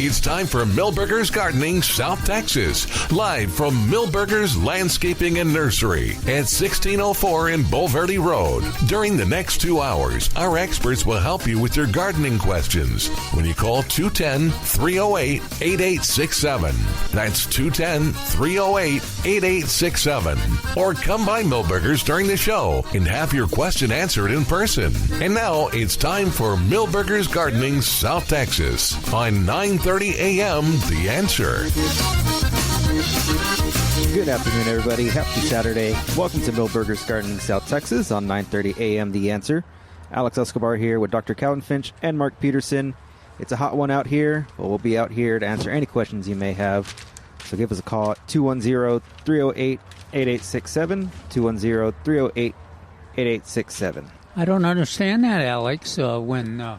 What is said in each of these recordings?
It's time for Milberger's Gardening South Texas, live from Milberger's Landscaping and Nursery at 1604 in Bulverde Road. During the next 2 hours, our experts will help you with your gardening questions when you call 210-308-8867. That's 210-308-8867. Or come by Milberger's during the show and have your question answered in person. And now it's time for Milberger's Gardening South Texas on 9:30 a.m. The Answer. Good afternoon, everybody. Happy Saturday. Welcome to Milberger's Gardening South Texas on 9:30 a.m. The Answer. Alex Escobar here with Dr. Calvin Finch and Mark Peterson. It's a hot one out here, but we'll be out here to answer any questions you may have. So give us a call at 210-308-8867, 210-308-8867. I don't understand that, Alex. When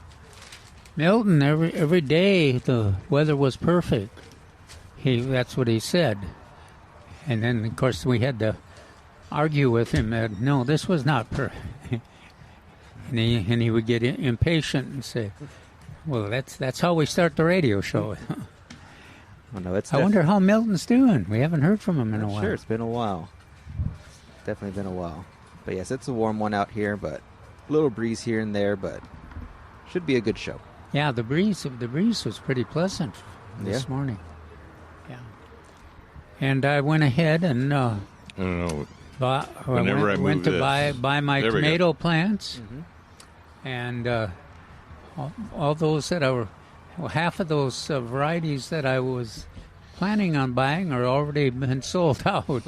Milton, every day the weather was perfect. That's what he said. And then, of course, we had to argue with him that, no, this was not perfect. and he would get impatient and say, well, that's how we start the radio show. Oh, no, I wonder how Milton's doing. We haven't heard from him in a while. Sure, it's been a while. Definitely been a while. But yes, it's a warm one out here, but a little breeze here and there, but should be a good show. Yeah, the breeze was pretty pleasant this morning. Yeah. And I went ahead and I don't know. went to buy my tomato plants, and all those that half of those varieties that I was planning on buying are already been sold out.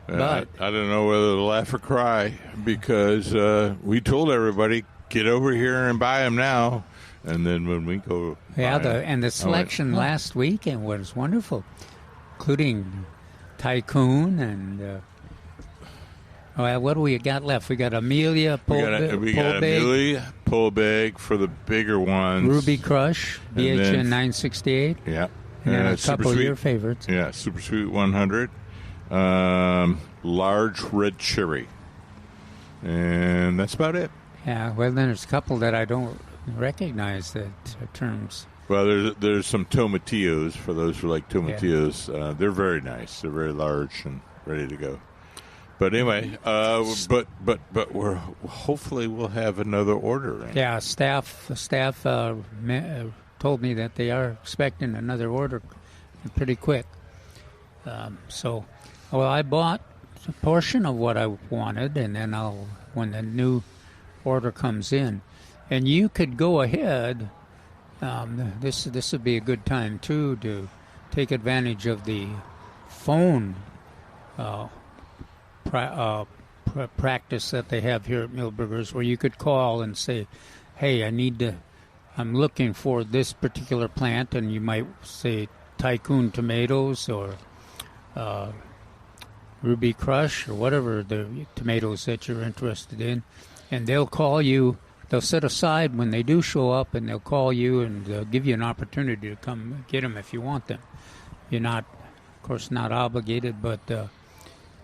But I don't know whether to laugh or cry because we told everybody, get over here and buy them now. And then when we go... Yeah, the selection last weekend was wonderful, including Tycoon and... what do we got left? We got Amelia, we got Amelia, Pull Big for the bigger ones. Ruby Crush, BHN 968. Yeah. And then a couple of your favorites. Yeah, Super Sweet 100. Large Red Cherry. And that's about it. Yeah, well, then there's a couple that I don't recognize that terms. Well, there's some tomatillos, for those who like tomatillos. Yeah. They're very nice. They're very large and ready to go. But anyway, but we're hopefully we'll have another order. Yeah, staff told me that they are expecting another order pretty quick. I bought a portion of what I wanted, and then when the new order comes in, and you could go ahead. This would be a good time too to take advantage of the phone practice that they have here at Milberger's, where you could call and say, "Hey, I'm looking for this particular plant," and you might say Tycoon tomatoes or Ruby Crush or whatever the tomatoes that you're interested in, and they'll call you. They'll set aside when they do show up, and they'll call you and they'll give you an opportunity to come get them if you want them. You're not, of course, not obligated, but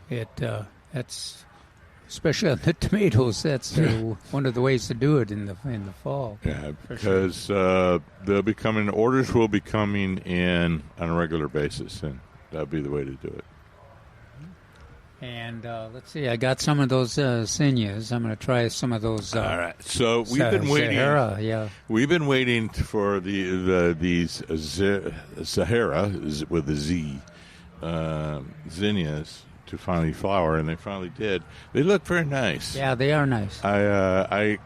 that's especially on the tomatoes. That's one of the ways to do it in the fall. Yeah, because they'll be coming. Orders will be coming in on a regular basis, and that'll be the way to do it. And let's see, I got some of those zinnias. I'm going to try some of those. All right. So we've been waiting. Sahara, yeah. We've been waiting for these Sahara with a Z zinnias to finally flower, and they finally did. They look very nice. Yeah, they are nice. I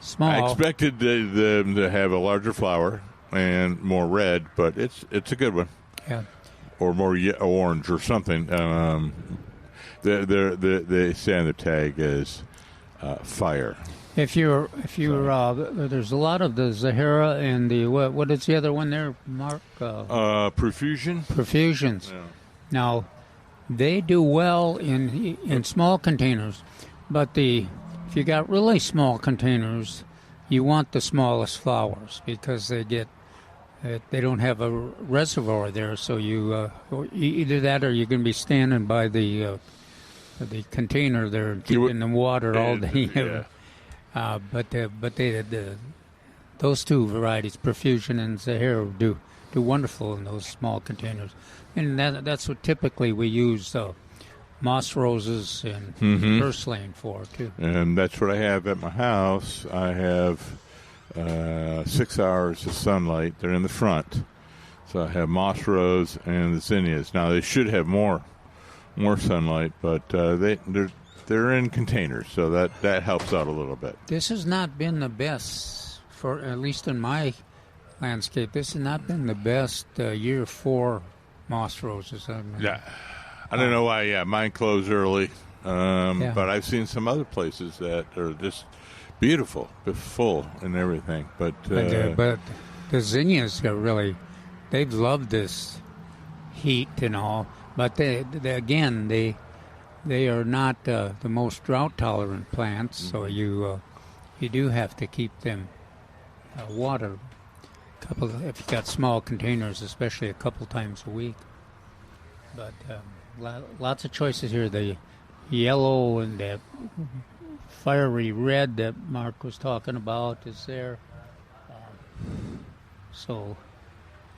expected them to have a larger flower and more red, but it's a good one. Yeah. Or more orange or something. They say on the tag is fire. If you're there's a lot of the Sahara and the what is the other one there, Mark? Profusion. Profusions. Yeah. Now, they do well in small containers, but if you got really small containers, you want the smallest flowers because they don't have a reservoir there. So you either that or you're going to be standing by the container there and keeping the water all day. Yeah. But those two varieties, Profusion and Sahara, do do wonderful in those small containers. And that's what typically we use moss roses and purslane for, too. And that's what I have at my house. I have 6 hours of sunlight. They're in the front. So I have moss rose and the zinnias. Now, they should have more sunlight, but they're in containers, so that helps out a little bit. This has not been the best, for at least in my landscape. This has not been the best year for moss roses. Yeah, I don't know why. Yeah, mine closed early, but I've seen some other places that are just beautiful, full and everything. But the zinnias are really—they've loved this heat and all. But they are not the most drought-tolerant plants, so you do have to keep them watered. If you got small containers, especially a couple times a week. But lots of choices here. The yellow and the fiery red that Mark was talking about is there.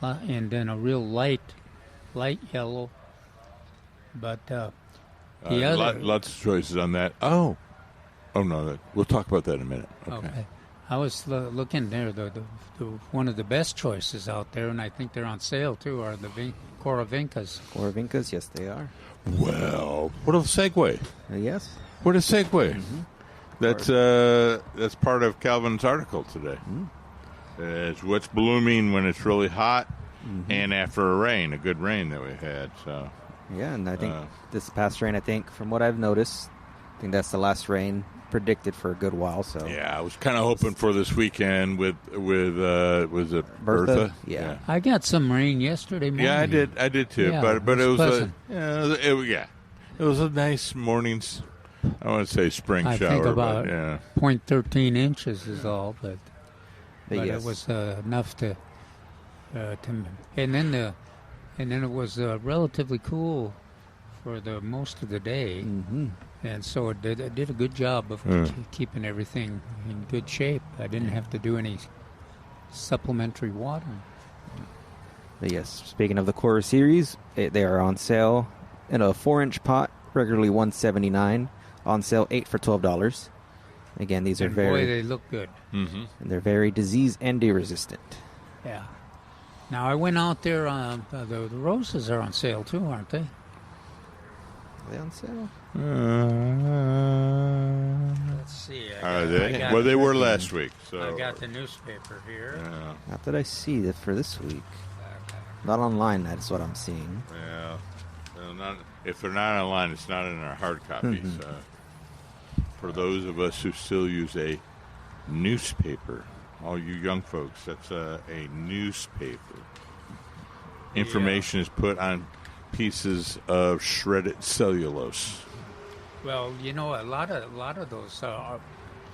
And then a real light yellow. But lots of choices on that. Oh no, we'll talk about that in a minute. Okay. I was looking there. The one of the best choices out there, and I think they're on sale too, are the Coravincas. Coravincas, yes, they are. Well, what a segue! Yes, what a segue! That's part of Calvin's article today. It's what's blooming when it's really hot, and after a good rain that we had. So. Yeah, and I think this past rain, from what I've noticed, I think that's the last rain predicted for a good while. So yeah, I was kind of hoping for this weekend with was it Bertha? Yeah, I got some rain yesterday morning. Yeah, I did too. Yeah, but it was pleasant. it was a nice morning's. I want to say spring shower. I think about 0.13 inches is all, but yes. It was enough to and then it was relatively cool for the most of the day, and so it did a good job of keeping everything in good shape. I didn't have to do any supplementary watering. But yes, speaking of the Cora series, they are on sale in a 4-inch pot, regularly $179, on sale 8 for $12. Again, these are boy, they look good. And they're very disease and resistant. Yeah. Now, I went out there, the roses are on sale too, aren't they? Are they on sale? Let's see. Are they? Well, they were last week. So I got the newspaper here. Yeah. Not that I see that for this week. Not online, that's what I'm seeing. Yeah. Well, if they're not online, it's not in our hard copies. For those of us who still use a newspaper, all you young folks, that's a newspaper. Information is put on pieces of shredded cellulose. Well, a lot of those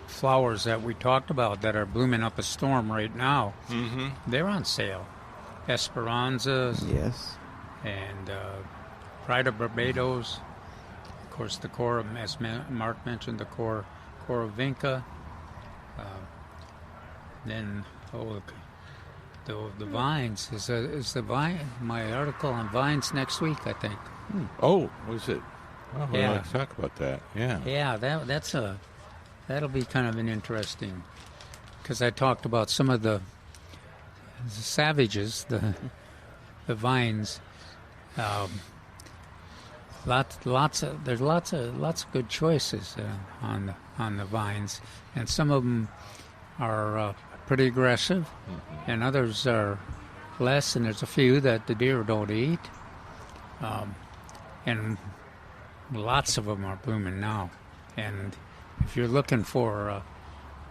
flowers that we talked about that are blooming up a storm right now, they're on sale. Esperanzas, yes, and Pride of Barbados. Of course, the Cora, as Mark mentioned, the Coravinca. Then, the vines is the vine. My article on vines next week, I think. Oh, was it? Oh, yeah. Let's talk about that. Yeah. Yeah, that'll be kind of an interesting, because I talked about some of the savages, the vines. There's lots of good choices on the vines, and some of them are pretty aggressive, and others are less. And there's a few that the deer don't eat, and lots of them are blooming now. And if you're looking for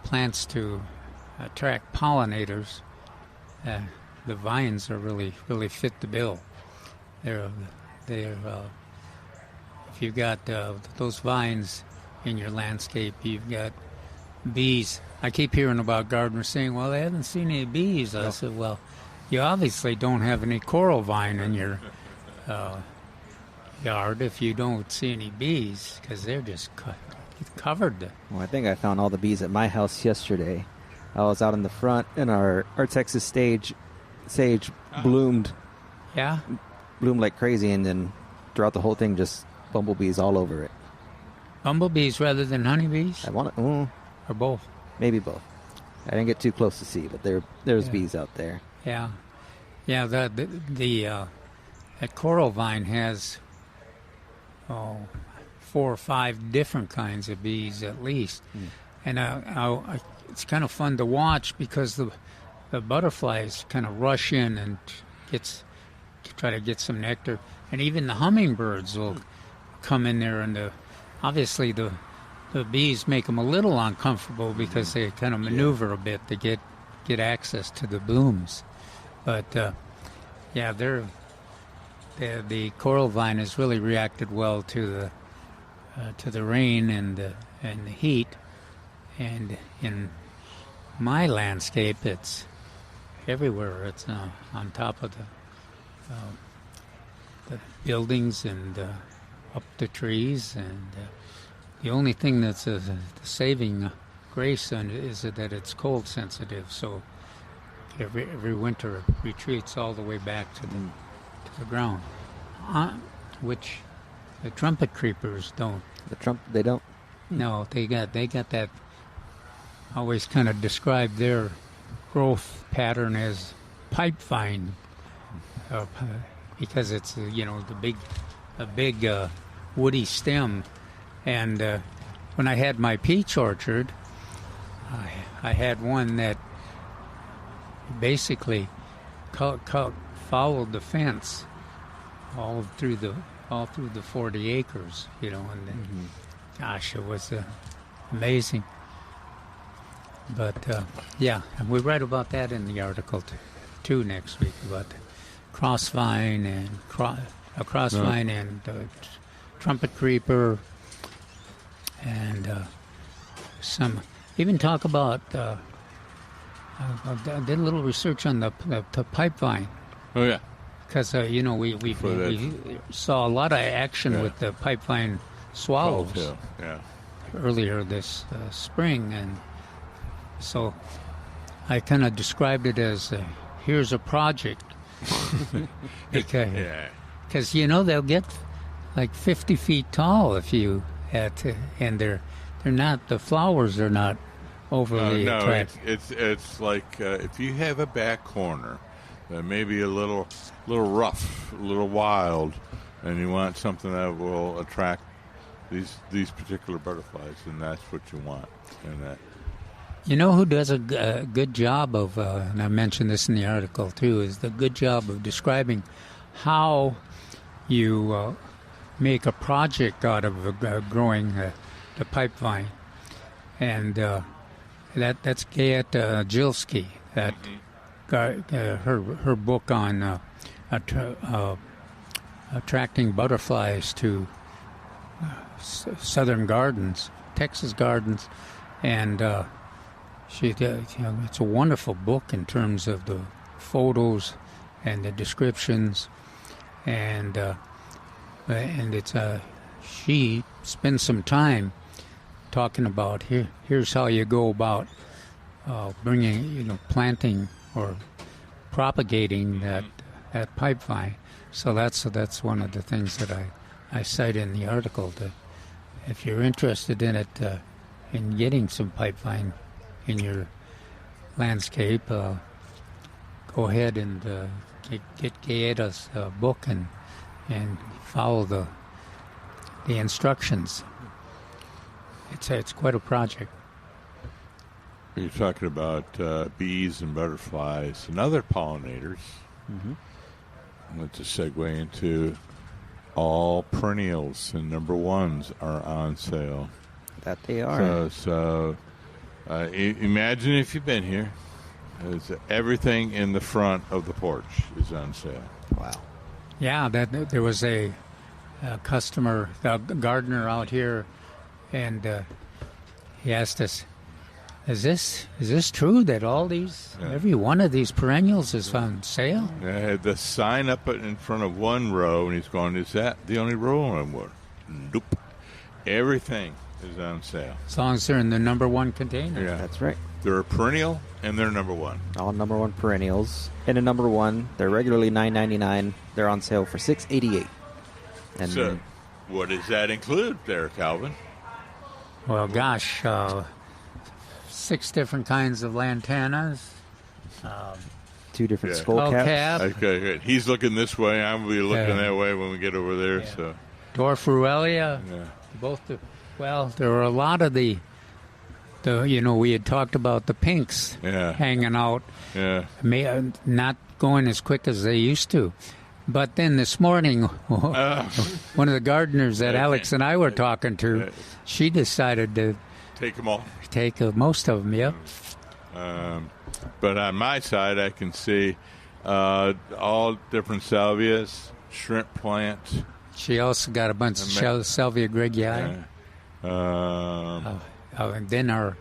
plants to attract pollinators, the vines are really fit the bill. They're if you've got those vines in your landscape, you've got bees. I keep hearing about gardeners saying, well, I haven't seen any bees. I said, well, you obviously don't have any coral vine in your yard if you don't see any bees, because they're just covered. Well, I think I found all the bees at my house yesterday. I was out in the front in our Texas stage sage bloomed Yeah? like crazy, and then throughout the whole thing, just bumblebees all over it. Bumblebees rather than honeybees? I want Or both? maybe both. I didn't get too close to see, but there's bees out there. Yeah. Yeah, that coral vine has 4 or 5 different kinds of bees at least. And it's kind of fun to watch because the butterflies kind of rush in and try to get some nectar. And even the hummingbirds will come in there, and obviously the bees make them a little uncomfortable because they kind of maneuver a bit to get access to the blooms. But yeah, the coral vine has really reacted well to the rain and the heat. And in my landscape, it's everywhere. It's on top of the buildings and up the trees. And the only thing that's the saving grace on it is that it's cold sensitive. So every winter it retreats all the way back to the ground, which the trumpet creepers don't. They don't. No, they got that. Always kind of describe their growth pattern as pipe vine, because it's a big woody stem. And when I had my peach orchard, I had one that basically followed the fence all through the 40 acres, and then, gosh, it was amazing. But yeah, and we write about that in the article too next week, about the crossvine and crossvine and trumpet creeper, and some even talk about. I did a little research on the pipe vine. Oh yeah, because we saw a lot of action with the pipe vine swallows earlier this spring, and so I kind of described it as here's a project, because they'll get like 50 feet tall if you and they're not, the flowers are not overly attractive. It's like if you have a back corner that may be a little rough, a little wild, and you want something that will attract these particular butterflies, and that's what you want. And that. You know who does a good job of, and I mentioned this in the article too, is the good job of describing how you make a project out of growing the pipe vine. And that's Gayet Jilski. That her book on attracting butterflies to southern gardens, Texas gardens, and it's a wonderful book in terms of the photos and the descriptions, and it's she spends some time talking about here's how you go about planting or propagating that pipe vine. So that's one of the things that I cite in the article, that if you're interested in it, in getting some pipe vine in your landscape, go ahead and get Gaeta's book and follow the instructions. It's quite a project. You're talking about bees and butterflies and other pollinators. Let's just segue into all perennials and number ones are on sale. That they are. So imagine if you've been here. Everything in the front of the porch is on sale. Wow. Yeah, there was a customer, a gardener out here, and he asked us, Is this true that all these, every one of these perennials is on sale? I had the sign up in front of one row, and he's going, is that the only row anymore? Nope. Everything is on sale. As long as they're in the number one container. Yeah, that's right. They're a perennial, and they're number one. All number one perennials. And a number one, they're regularly $9.99. They're on sale for $6.88. And So, what does that include there, Calvin? Well, gosh, 6 different kinds of lantanas. 2 different Yeah. skull caps. Cap. Okay, good. He's looking this way. I'm going to be looking Yeah. that way when we get over there. Yeah. So, Dorfruelia. yeah. Well, there were a lot of the we had talked about the pinks Yeah. hanging out, Yeah. not going as quick as they used to. But then this morning, one of the gardeners that Alex and I were talking to, she decided to Take them all. take most of them, yep. But on my side, I can see all different salvias, shrimp plants. She also got a bunch of Salvia Greggii. And then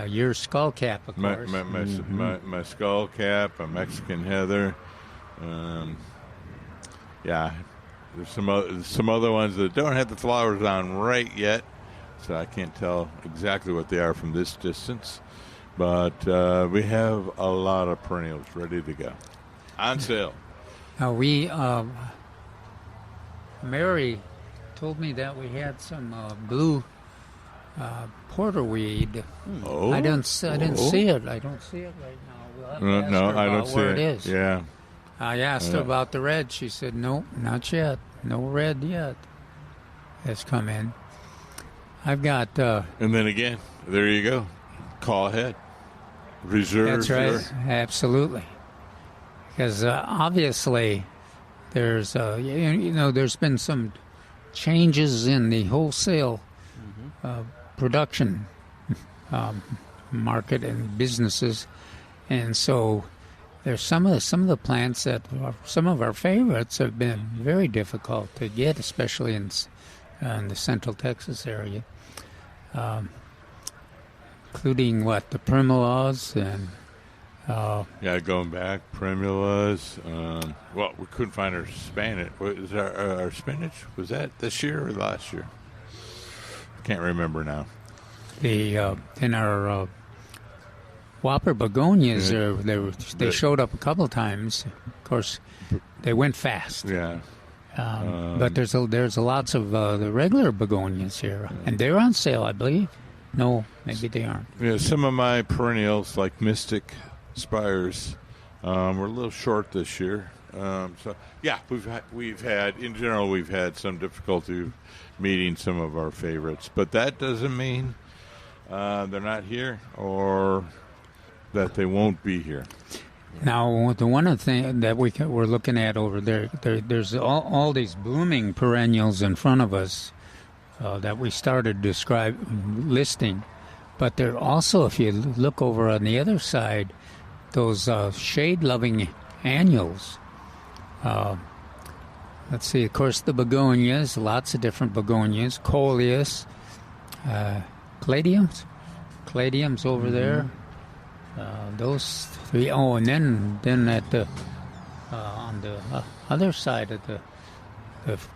your skull cap, of course. My skull cap, a Mexican heather. Yeah, there's some other ones that don't have the flowers on right yet, so I can't tell exactly what they are from this distance. But we have a lot of perennials ready to go, on sale. Mary told me that we had some blue porterweed. Oh, I didn't see it. I don't see it right now. We'll have to ask her I don't about see where it. it is. Yeah, I asked her about the red. She said, "No, not yet. No red yet has come in." I've got. and then again, there you go. Call ahead. Reserve. That's right. your- Absolutely. Because obviously, there's there's been some changes in the wholesale production market and businesses, and so there's some of the plants that are some of our favorites have been very difficult to get, especially in the Central Texas area, including the primulas and. Going back, primulas. Well, we couldn't find our spinach. What is our spinach? Was that this year or last year? Can't remember now. In our Whopper begonias, they showed up a couple times. Of course, they went fast. Yeah. But there's lots of the regular begonias here, and they're on sale, I believe. No, maybe they aren't. Yeah, some of my perennials, like Mystic Spires, were a little short this year. So yeah, we've had some difficulty meeting some of our favorites, but that doesn't mean they're not here or that they won't be here. Now, the one thing that we're looking at over there's all these blooming perennials in front of us that we started listing, but there also, if you look over on the other side, those shade-loving annuals. Let's see, of course, the begonias, lots of different begonias, coleus, caladiums over there. Those 3. Oh, and then at the on the other side of the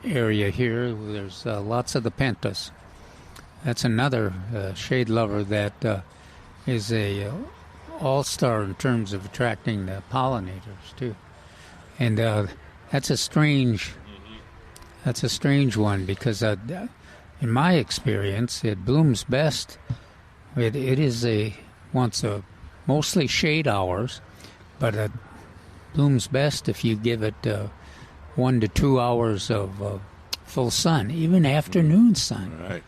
area here, there's lots of the pentas. That's another shade lover that is a all-star in terms of attracting the pollinators too. And that's a strange one because in my experience, it blooms best. It is mostly shade hours, but it blooms best if you give it 1 to 2 hours of full sun, even afternoon sun. Right.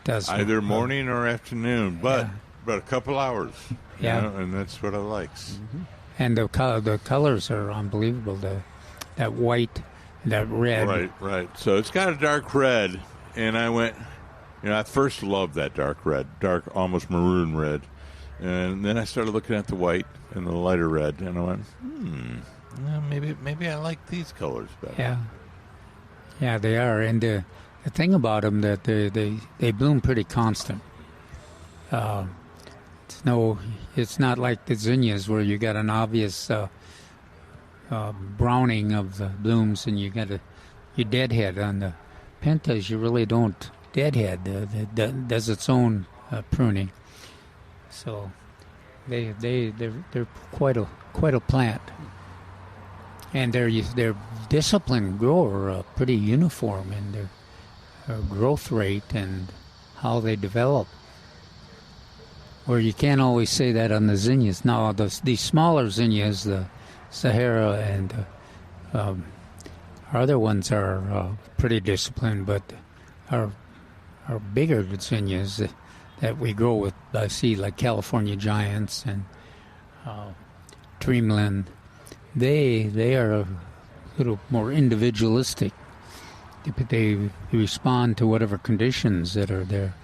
Does either morning or afternoon, but a couple hours. Yeah, and that's what I like. Mm-hmm. And the colors are unbelievable. That white, that red. Right. So it's got a dark red, and I went. I first loved that dark red, almost maroon red, and then I started looking at the white and the lighter red, and I went, maybe I like these colors better. Yeah, they are. And the thing about them that they bloom pretty constant. It's not like the zinnias where you got an obvious browning of the blooms and you deadhead. On the pentas, you really don't deadhead. It does its own pruning. So They're quite a plant, and they're disciplined grower, pretty uniform in their growth rate and how they develop. Where you can't always say that on the zinnias. Now these smaller zinnias, the Sahara and our other ones are pretty disciplined, but our bigger zinnias that we grow with, I see like California Giants and Dreamland, they are a little more individualistic. They respond to whatever conditions that are there.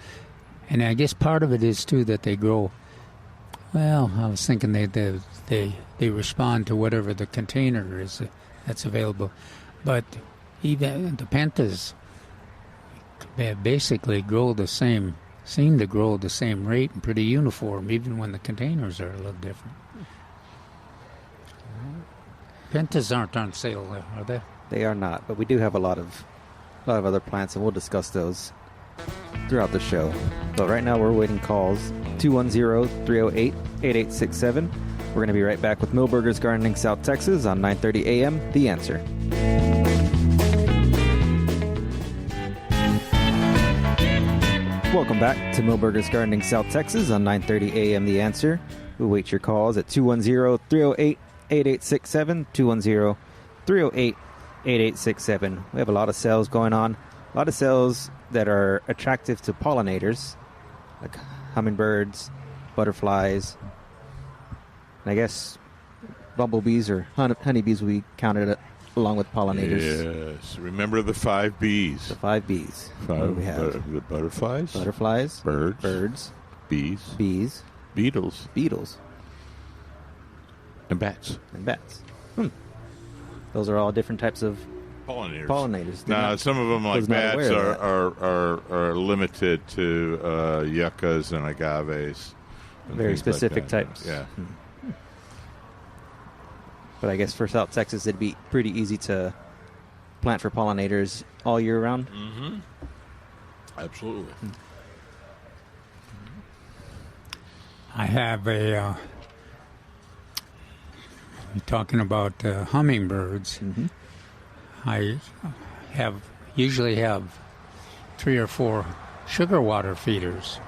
And I guess part of it is, too, that they grow, well, I was thinking they respond to whatever the container is that's available. But even the pentas basically seem to grow the same rate and pretty uniform, even when the containers are a little different. Pentas aren't on sale, are they? They are not, but we do have a lot of other plants, and we'll discuss those throughout the show. But right now we're waiting calls, 210-308-8867. We're going to be right back with Milberger's Gardening South Texas on 9:30 a.m. The Answer. Welcome back to Milberger's Gardening South Texas on 9:30 a.m. The Answer. We wait your calls at 210-308-8867, 210-308-8867. We have a lot of sales going on, a lot of sales that are attractive to pollinators, like hummingbirds, butterflies, and I guess bumblebees or honeybees will be counted along with pollinators. Yes, remember the 5 Bs. The 5 Bs. What do we have? The butterflies. Birds. Bees. Beetles. And bats. Those are all different types of pollinators. Now, some of them, like bats, are limited to yuccas and agaves. And very specific like types. Yeah. But I guess for South Texas, it'd be pretty easy to plant for pollinators all year round. Mm-hmm. Absolutely. I have you're talking about hummingbirds. Mm-hmm. I usually have 3 or 4 sugar water feeders,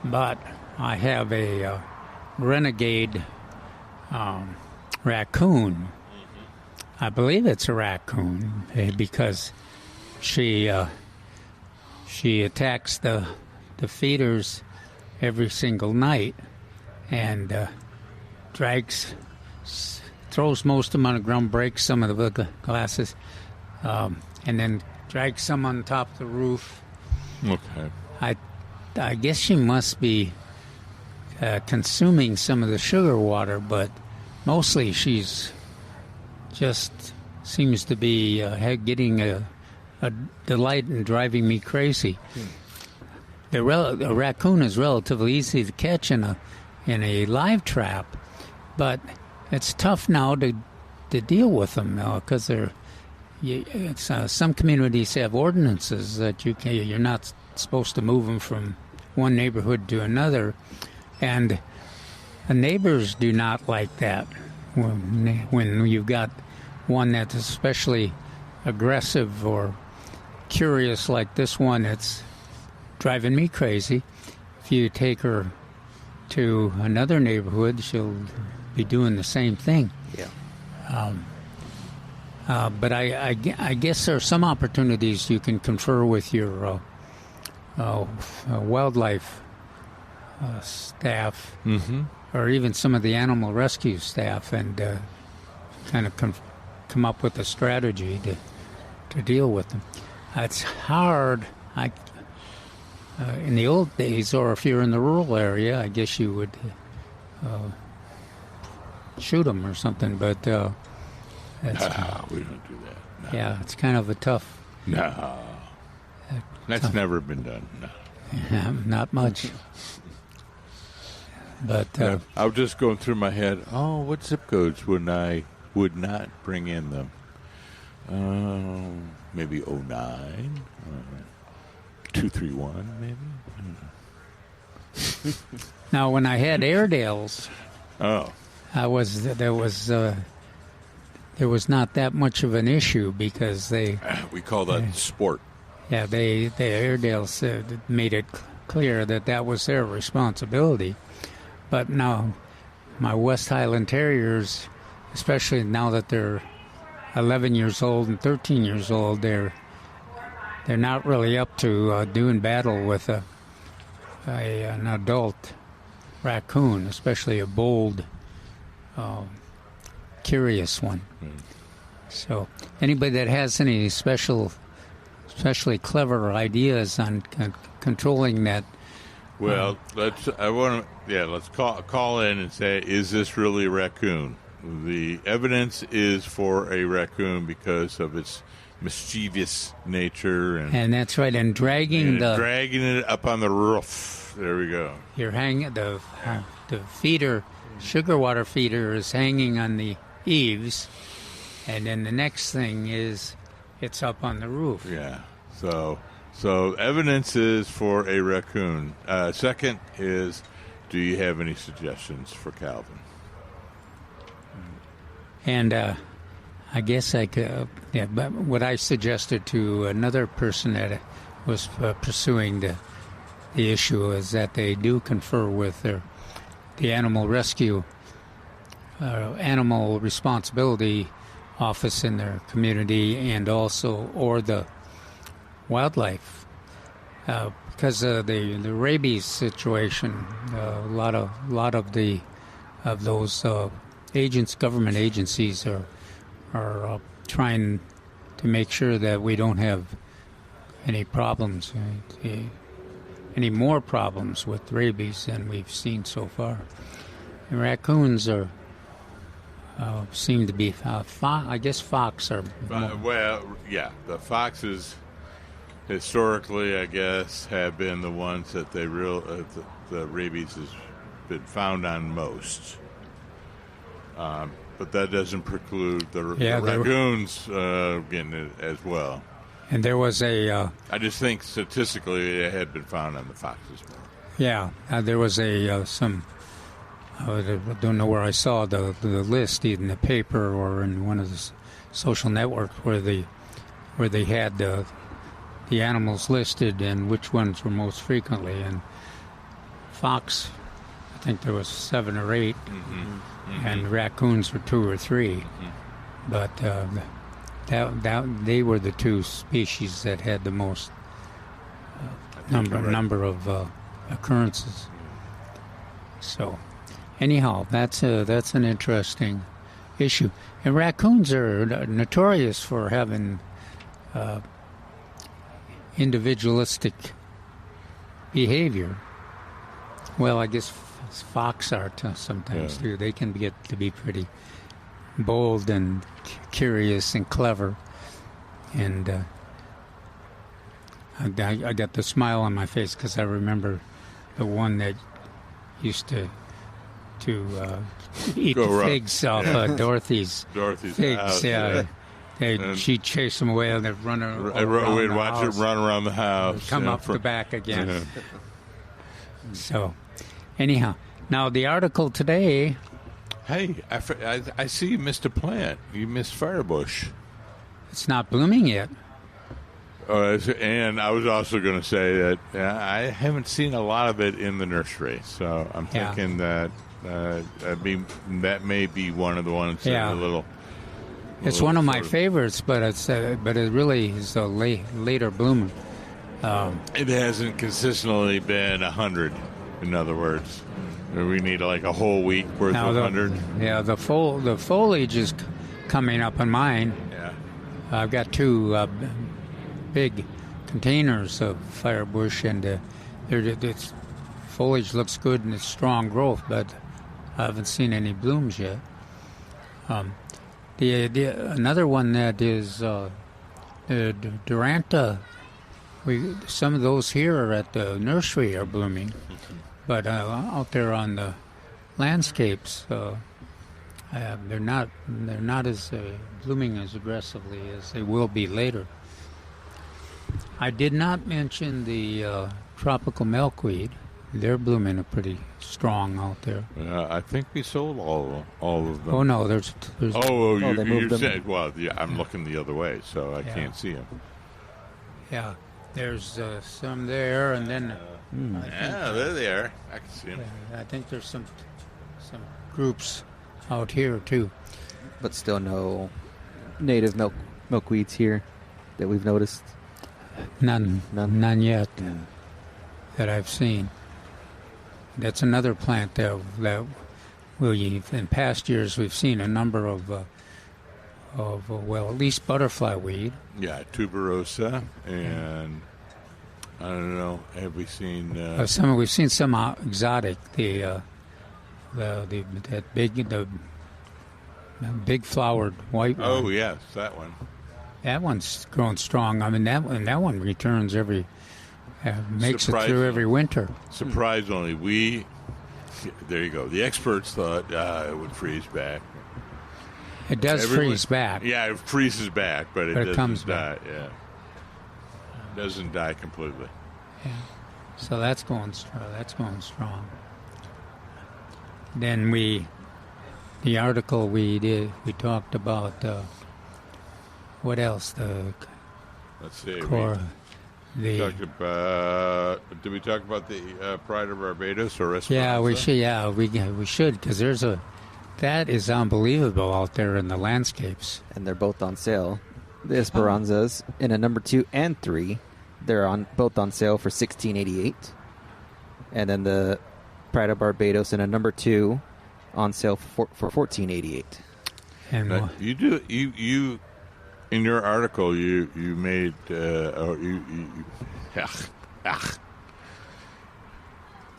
but I have a renegade raccoon. I believe it's a raccoon because she attacks the feeders every single night and throws most of them on the ground, breaks some of the glasses, and then drags some on top of the roof. Okay. I guess she must be consuming some of the sugar water, but mostly she's just seems to be getting a delight in driving me crazy. A raccoon is relatively easy to catch in a live trap, but it's tough now to deal with them because some communities have ordinances that you're not supposed to move them from one neighborhood to another, and the neighbors do not like that. When you've got one that's especially aggressive or curious like this one, it's driving me crazy. If you take her to another neighborhood, she'll be doing the same thing. Yeah. But I guess there are some opportunities you can confer with your wildlife staff, Mm-hmm. or even some of the animal rescue staff, and kind of come up with a strategy to deal with them. It's hard. In the old days, or if you're in the rural area, I guess you would shoot them or something. But we don't do that. No. Yeah, it's kind of a tough. No, that's never been done. No. Yeah, not much. But I was just going through my head. Oh, what zip codes would not bring in them? Maybe 09, 231, maybe. Now, when I had Airedales, Oh, there was not that much of an issue because we call that sport. the Airedales made it clear that was their responsibility. But now, my West Highland Terriers, especially now that they're 11 years old and 13 years old, they're not really up to doing battle with an adult raccoon, especially a bold, curious one. So anybody that has any especially clever ideas on controlling that. Well, let's call in and say, is this really a raccoon? The evidence is for a raccoon because of its mischievous nature and that's right, and dragging it up on the roof. There we go. You're hanging the feeder, sugar water feeder is hanging on the eaves, and then the next thing is it's up on the roof. Yeah. So evidence is for a raccoon. Second is, do you have any suggestions for Calvin? And I guess I could. But what I suggested to another person that was pursuing the issue is that they do confer with the animal rescue, animal responsibility office in their community, and also or the wildlife, because the rabies situation. A lot of those government agencies are trying to make sure that we don't have any problems, any more problems with rabies than we've seen so far. And raccoons seem to be, I guess fox are. The foxes historically, I guess, have been the ones that the rabies has been found on most. But that doesn't preclude the raccoons getting it as well. And there was I just think statistically it had been found on the foxes more. Yeah, there was some. I don't know where I saw the list, either in the paper or in one of the social networks, where they had the animals listed and which ones were most frequently. And fox, I think there was 7 or 8, and raccoons were 2 or 3. But they were the 2 species that had the most number of occurrences. So, anyhow, that's an interesting issue. And raccoons are notorious for having individualistic behavior. Well, I guess fox are sometimes too. They can get to be pretty bold and curious and clever. And I got the smile on my face because I remember the one that used to eat the figs off Dorothy's figs. House, she'd chase them away and they'd run around. We'd watch it run around the house. Come up the back again. So, anyhow, now the article today. Hey, I see you missed a plant. You missed firebush. It's not blooming yet. And I was also going to say that I haven't seen a lot of it in the nursery, so I'm thinking that that may be one of the ones that a little. It's one of my favorites, but it really is a later bloomer. It hasn't consistently been 100. In other words, we need like a whole week worth of 100. Yeah, the foliage is coming up on mine. Yeah, I've got 2 big containers of firebush, and its foliage looks good and it's strong growth, but I haven't seen any blooms yet. Another one that is the Duranta. Some of those here at the nursery are blooming, but out there on the landscapes, they're not as blooming as aggressively as they will be later. I did not mention the tropical milkweed, they're blooming pretty strong out there. I think we sold all of them. Oh no, there's they moved them. Said, well, yeah, I'm looking the other way, so I Yeah. can't see them. yeah. There's some there, and then Yeah, there they are. I can see them. I think there's some groups out here too. But still no native milkweeds here that we've noticed. None yet that I've seen. That's another plant that in past years we've seen a number of well, at least butterfly weed. Yeah, tuberosa, and I don't know. Have we seen? We've seen some exotic. The big flowered white one. Oh yes, that one. That one's grown strong. I mean, that one returns makes it through every winter. Surprisingly, there you go. The experts thought it would freeze back. It does freeze back. Yeah, it freezes back, but it doesn't comes die. back. Yeah, it doesn't die completely. Yeah. So that's going strong. Then the article we talked about. What else? Let's see. Core. Did we talk about the Pride of Barbados or Esperanza? Yeah, we should. Yeah, we should, because that is unbelievable out there in the landscapes. And they're both on sale. The Esperanzas in a number 2 and 3, they're both on sale for $16.88. And then the Pride of Barbados in a number 2 on sale for $14.88. And you in your article you made a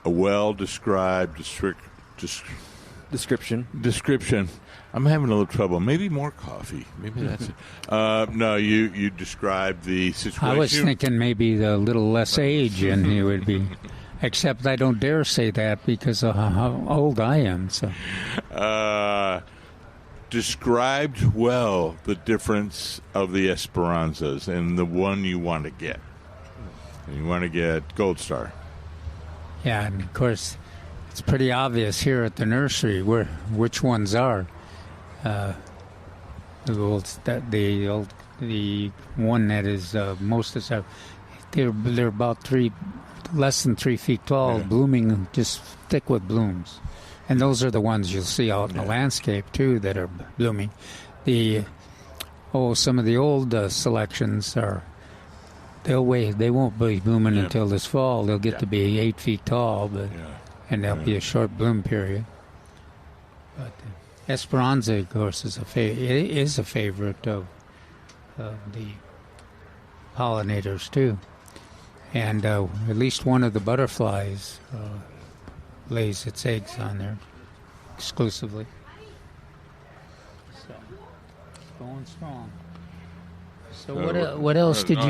well-described description. I'm having a little trouble. Maybe more coffee. Maybe that's it. No, you described the situation. I was thinking maybe a little less age, and he would be. Except I don't dare say that because of how old I am. So. Described well the difference of the Esperanzas and the one you want to get. And you want to get Gold Star. Yeah, and of course, it's pretty obvious here at the nursery which ones are. The one that is most of they're about less than 3 feet tall, blooming just thick with blooms. And those are the ones you'll see out in the landscape, too, that are blooming. Some of the old selections they won't be blooming until this fall. They'll get to be 8 feet tall, and there'll be a short bloom period. But Esperanza, of course, is a favorite of the pollinators, too. And at least one of the butterflies lays its eggs on there exclusively. So it's going strong. So what else did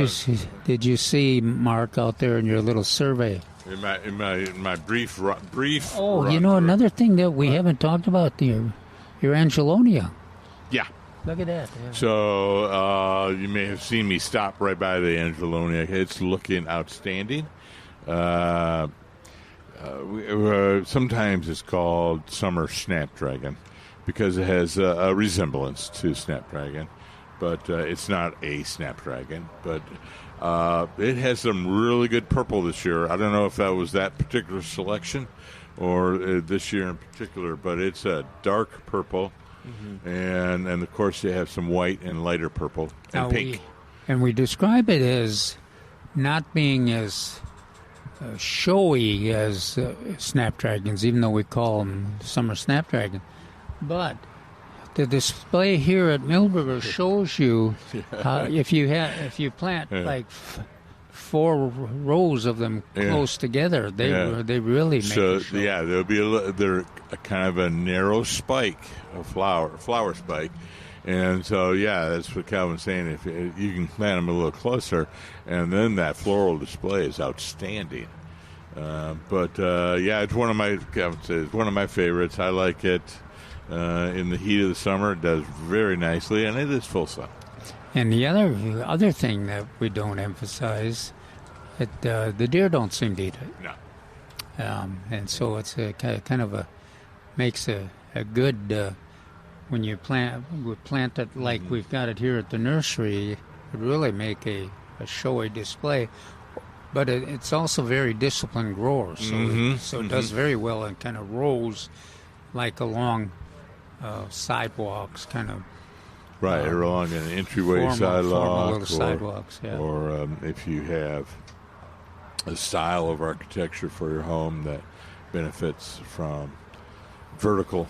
you see, Mark, out there in your little survey? In my brief. Oh, another thing that we haven't talked about, your Angelonia. Yeah. Look at that. Yeah. So you may have seen me stop right by the Angelonia. It's looking outstanding. Sometimes it's called summer snapdragon because it has a resemblance to snapdragon, but it's not a snapdragon. But it has some really good purple this year. I don't know if that was that particular selection or this year in particular, but it's a dark purple, and of course you have some white and lighter purple and pink. We describe it as not being as showy as snapdragons, even though we call them summer snapdragon. But the display here at Milberger shows you how if you plant like 4 rows of them close together, they really make it show. There'll be they're a kind of a narrow spike, a flower spike. And so, that's what Calvin's saying. If you can plant them a little closer, and then that floral display is outstanding. It's one of my favorites. I like it in the heat of the summer. It does very nicely, and it is full sun. And the other thing that we don't emphasize, the deer don't seem to eat it. No. And so it's a kind of makes a good when you plant it like we've got it here at the nursery. It would really make a showy display. But it's also very disciplined grower, so it does very well in kind of rows, like along sidewalks, kind of. Right, or along an entryway sidewalk, sidewalks, yeah. Or if you have a style of architecture for your home that benefits from vertical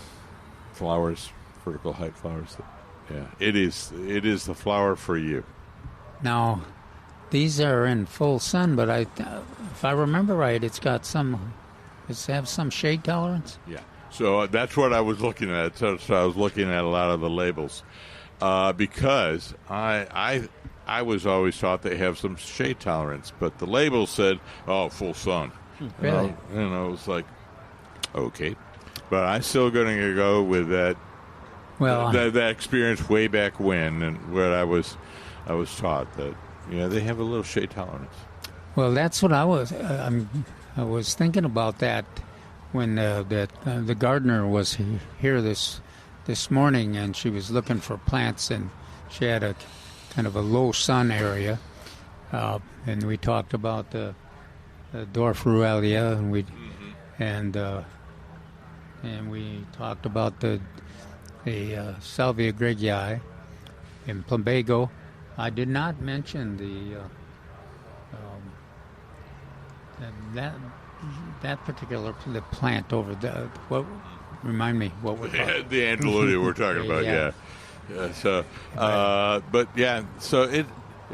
flowers, vertical height flowers. Yeah, it is the flower for you. Now, these are in full sun, but if I remember right, it's have some shade tolerance. Yeah, so that's what I was looking at. So I was looking at a lot of the labels because I was always taught they have some shade tolerance, but the label said, "Oh, full sun." Really? And I was like, "Okay," but I'm still going to go with that. Well, that experience way back when, and where I was taught that they have a little shade tolerance. Well, that's what I was thinking about that when the gardener was here this morning, and she was looking for plants, and she had a kind of a low sun area, and we talked about the Dorfruelia, and we talked about the Salvia Greggii and plumbago. I did not mention that particular plant over there. What? Remind me what we're talking about. The Angelonia we're talking about, yeah. So, but yeah, so it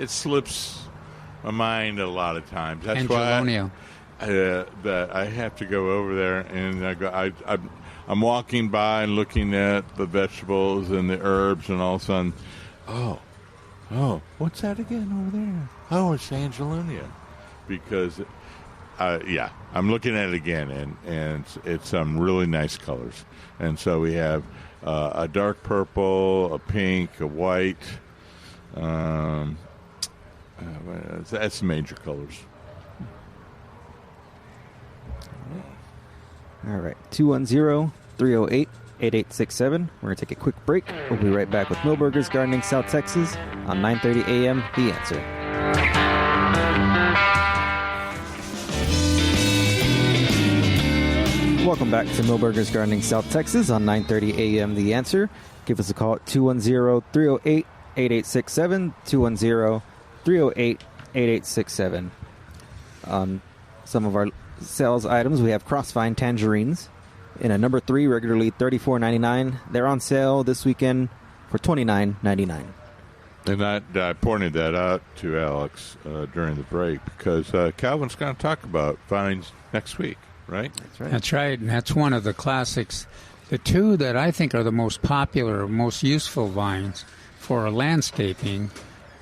slips my mind a lot of times. That's Angelonia. why that I have to go over there, and I'm walking by and looking at the vegetables and the herbs, and all of a sudden, oh, what's that again over there? Oh, it's Angelonia, because I'm looking at it again, and it's some really nice colors. And so we have a dark purple, a pink, a white. That's the major colors. All right, 210-308-8867. We're going to take a quick break. We'll be right back with Milberger's Gardening South Texas on 9:30 a.m. The Answer. Welcome back to Milberger's Gardening South Texas on 9:30 a.m. The Answer. Give us a call at 210-308-8867, 210-308-8867. On some of our sales items, we have crossvine tangerines in a number 3, regularly $34.99. They're on sale this weekend for $29.99. And I pointed that out to Alex during the break because Calvin's going to talk about vines next week, right? That's right. That's right, and that's one of the classics. The two that I think are the most popular, most useful vines for landscaping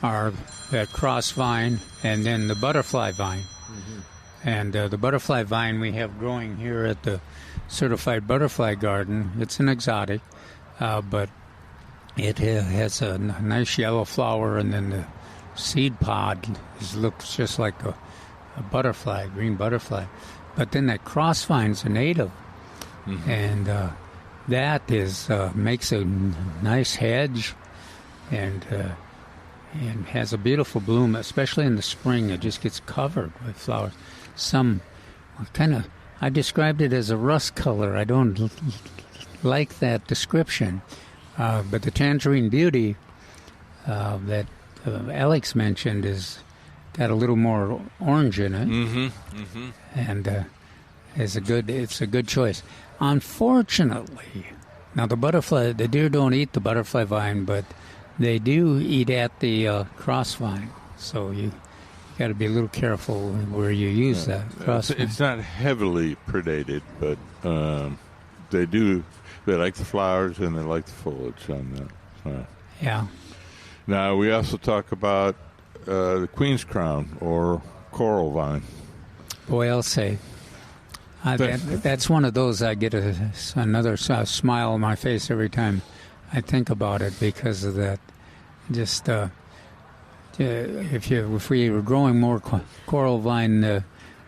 are the cross vine and then the butterfly vine. Mm-hmm. And the butterfly vine we have growing here at the Certified Butterfly Garden. It's an exotic, but it has a nice yellow flower, and then the seed pod looks just like a butterfly, green butterfly. But then that cross vine's a native, and that makes a nice hedge, and has a beautiful bloom, especially in the spring. It just gets covered with flowers. Some I described it as a rust color. I don't like that description. But the Tangerine Beauty that Alex mentioned is got a little more orange in it, and it's a good choice. Unfortunately, now the deer don't eat the butterfly vine, but they do eat at the cross vine. So you got to be a little careful where you use that cross vine. It's not heavily predated, but they do. They like the flowers and they like the foliage on that. Yeah. Now, we also talk about the Queen's Crown or coral vine. Boy, I'll say. That's one of those I get another smile on my face every time I think about it because of that. Just if we were growing more coral vine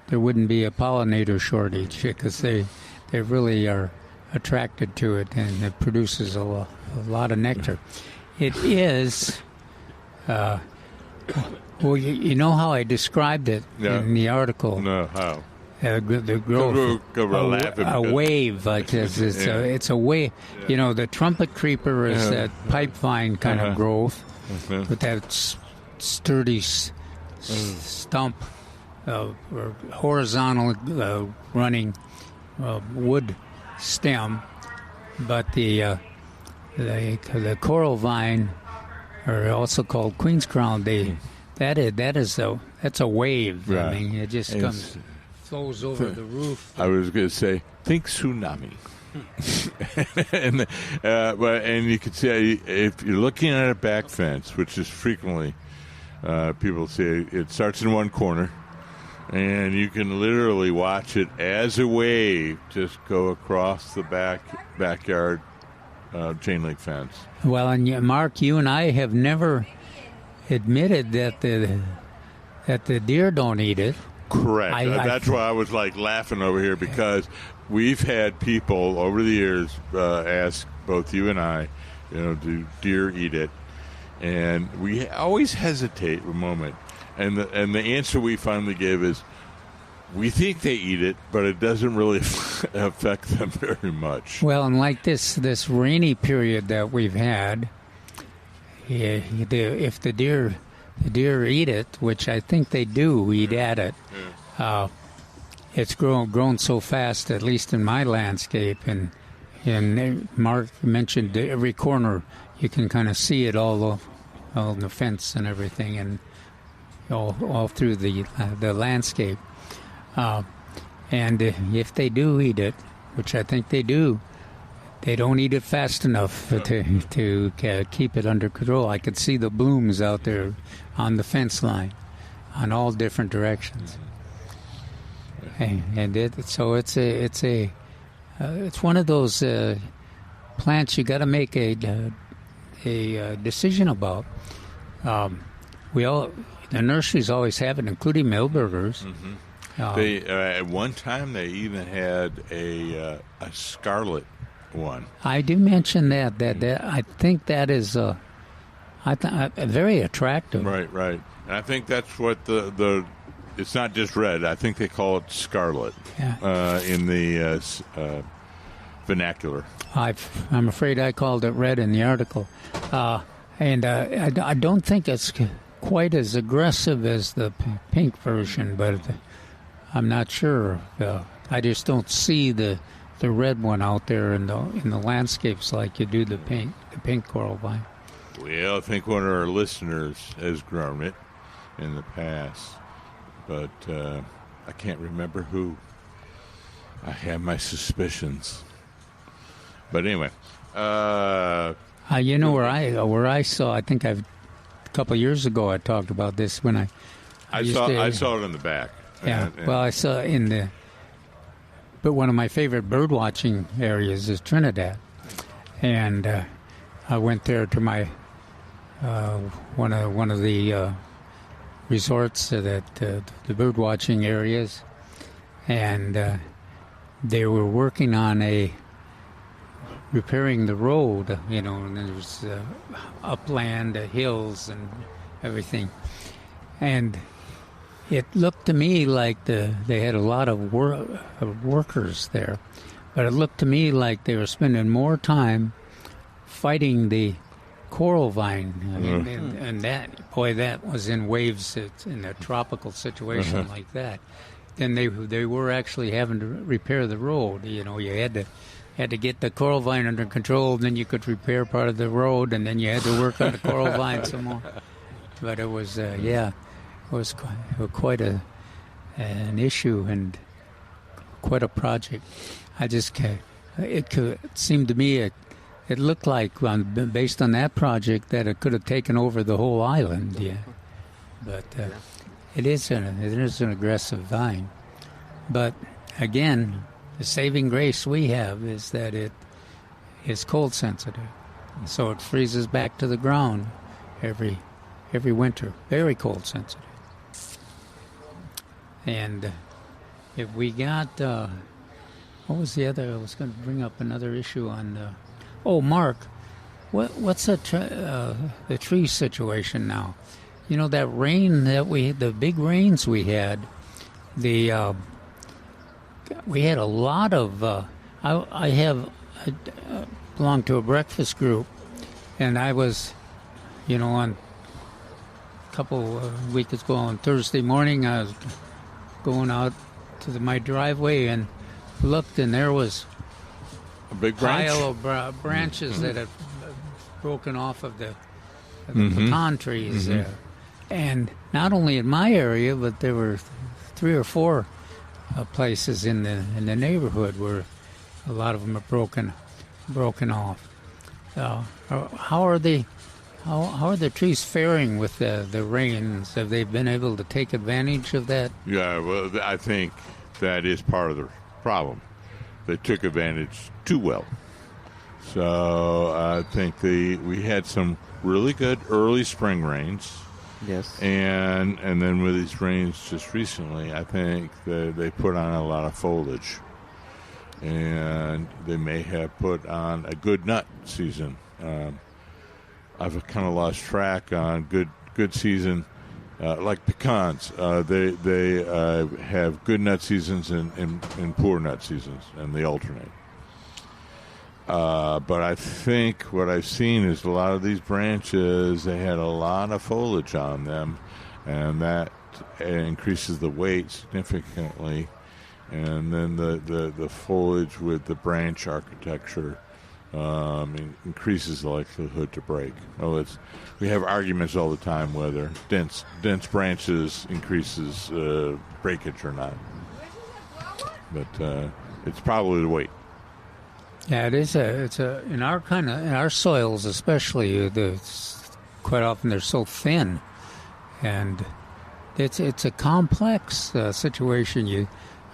there wouldn't be a pollinator shortage because they really are attracted to it, and it produces a lot of nectar. It is, well, you know how I described it in the article? No, how? The growth, a wave, because it's a wave. Yeah. You know, the trumpet creeper is that pipe vine kind of growth with that sturdy stump or horizontal running wood stem, but the coral vine, or also called queen's crown, that's a wave. Right. I mean, it just flows over the roof. I was going to say, think tsunami. and you can see, if you're looking at a back fence, which is frequently, people say it starts in one corner, and you can literally watch it as a wave just go across the backyard chain link fence. Well, and Mark, you and I have never admitted that the deer don't eat it. Correct. That's why I was like laughing over here, because we've had people over the years ask both you and I, do deer eat it? And we always hesitate a moment. And the answer we finally give is, we think they eat it, but it doesn't really affect them very much. Well, and like this rainy period that we've had, if the deer eat it, which I think they do eat at it, it's grown so fast, at least in my landscape, and Mark mentioned every corner, you can kind of see it all on the fence and everything, and all through the landscape. And if they do eat it, which I think they do, they don't eat it fast enough to keep it under control. I could see the blooms out there on the fence line, on all different directions. And it's one of those plants you got to make a decision about. The nurseries always have it, including Milbergers. Mm-hmm. At one time they even had a scarlet one. I do mention that I think that is very attractive. Right. And I think that's what the it's not just red. I think they call it scarlet in the vernacular. I'm afraid I called it red in the article, and I don't think it's quite as aggressive as the pink version, but I'm not sure. I just don't see the red one out there in the landscapes like you do the pink coral vine. Well, I think one of our listeners has grown it in the past, but I can't remember who. I have my suspicions. But anyway, where I saw, I think a couple of years ago I talked about this when I saw it in the back. Yeah, well, I saw but one of my favorite bird watching areas is Trinidad, and I went there to my one of the resorts that the bird watching areas, and they were working on repairing the road, and there was upland, hills, and everything, and it looked to me like they had a lot of workers there, but it looked to me like they were spending more time fighting the coral vine, and that was in waves in a tropical situation like that. Then they were actually having to repair the road. You had to get the coral vine under control, then you could repair part of the road, and then you had to work on the coral vine some more. But it was it was quite an issue and quite a project. It seemed to me it looked like, based on that project, that it could have taken over the whole island. Yeah, but it is an aggressive vine. But again, the saving grace we have is that it is cold sensitive, so it freezes back to the ground every winter. Very cold sensitive. And if we got, what was the other? I was going to bring up another issue on. Mark, what's the tree situation now? You know, that rain the big rains we had. We had a lot of. I belong to a breakfast group, and I was, on a couple of weeks ago on Thursday morning, I was going out to my driveway and looked, and there was a big branch? pile of branches that had broken off of the pecan trees there. And not only in my area, but there were 3 or 4 places in the neighborhood where a lot of them are broken off. How are the trees faring with the rains? Have they been able to take advantage of that? Yeah, well, I think that is part of the problem. They took advantage too well. So I think we had some really good early spring rains. Yes. And then with these rains just recently, I think they put on a lot of foliage. And they may have put on a good nut season. I've kind of lost track on good season, like pecans. They have good nut seasons and poor nut seasons, and they alternate. But I think what I've seen is a lot of these branches, they had a lot of foliage on them, and that increases the weight significantly. And then the foliage with the branch architecture increases the likelihood to break. We have arguments all the time whether dense branches increases breakage or not. But it's probably the weight. Yeah, it's in our soils especially. Quite often they're so thin, and it's a complex situation.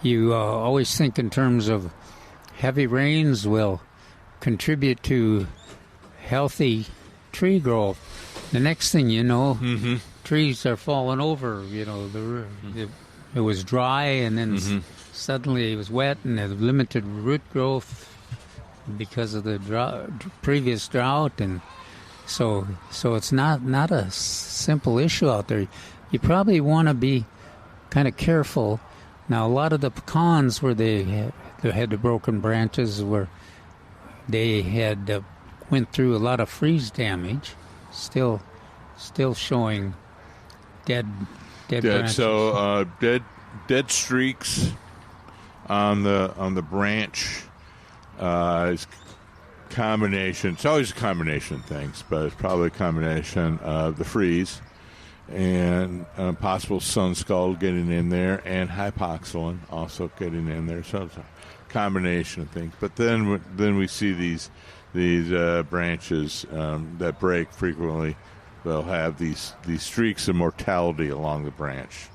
You always think in terms of heavy rains will contribute to healthy tree growth. The next thing you know, trees are falling over. It was dry, and then suddenly it was wet, and there's limited root growth because of the previous drought, and so it's not a simple issue out there. You probably want to be kind of careful. Now, a lot of the pecans where they had the broken branches where they had went through a lot of freeze damage, still showing dead branches. So dead streaks on the branch is combination. It's always a combination of things, but it's probably a combination of the freeze and possible sun scald getting in there, and hypoxylin also getting in there. So it's a combination of things. But then we see these branches that break frequently. They'll have these streaks of mortality along the branch,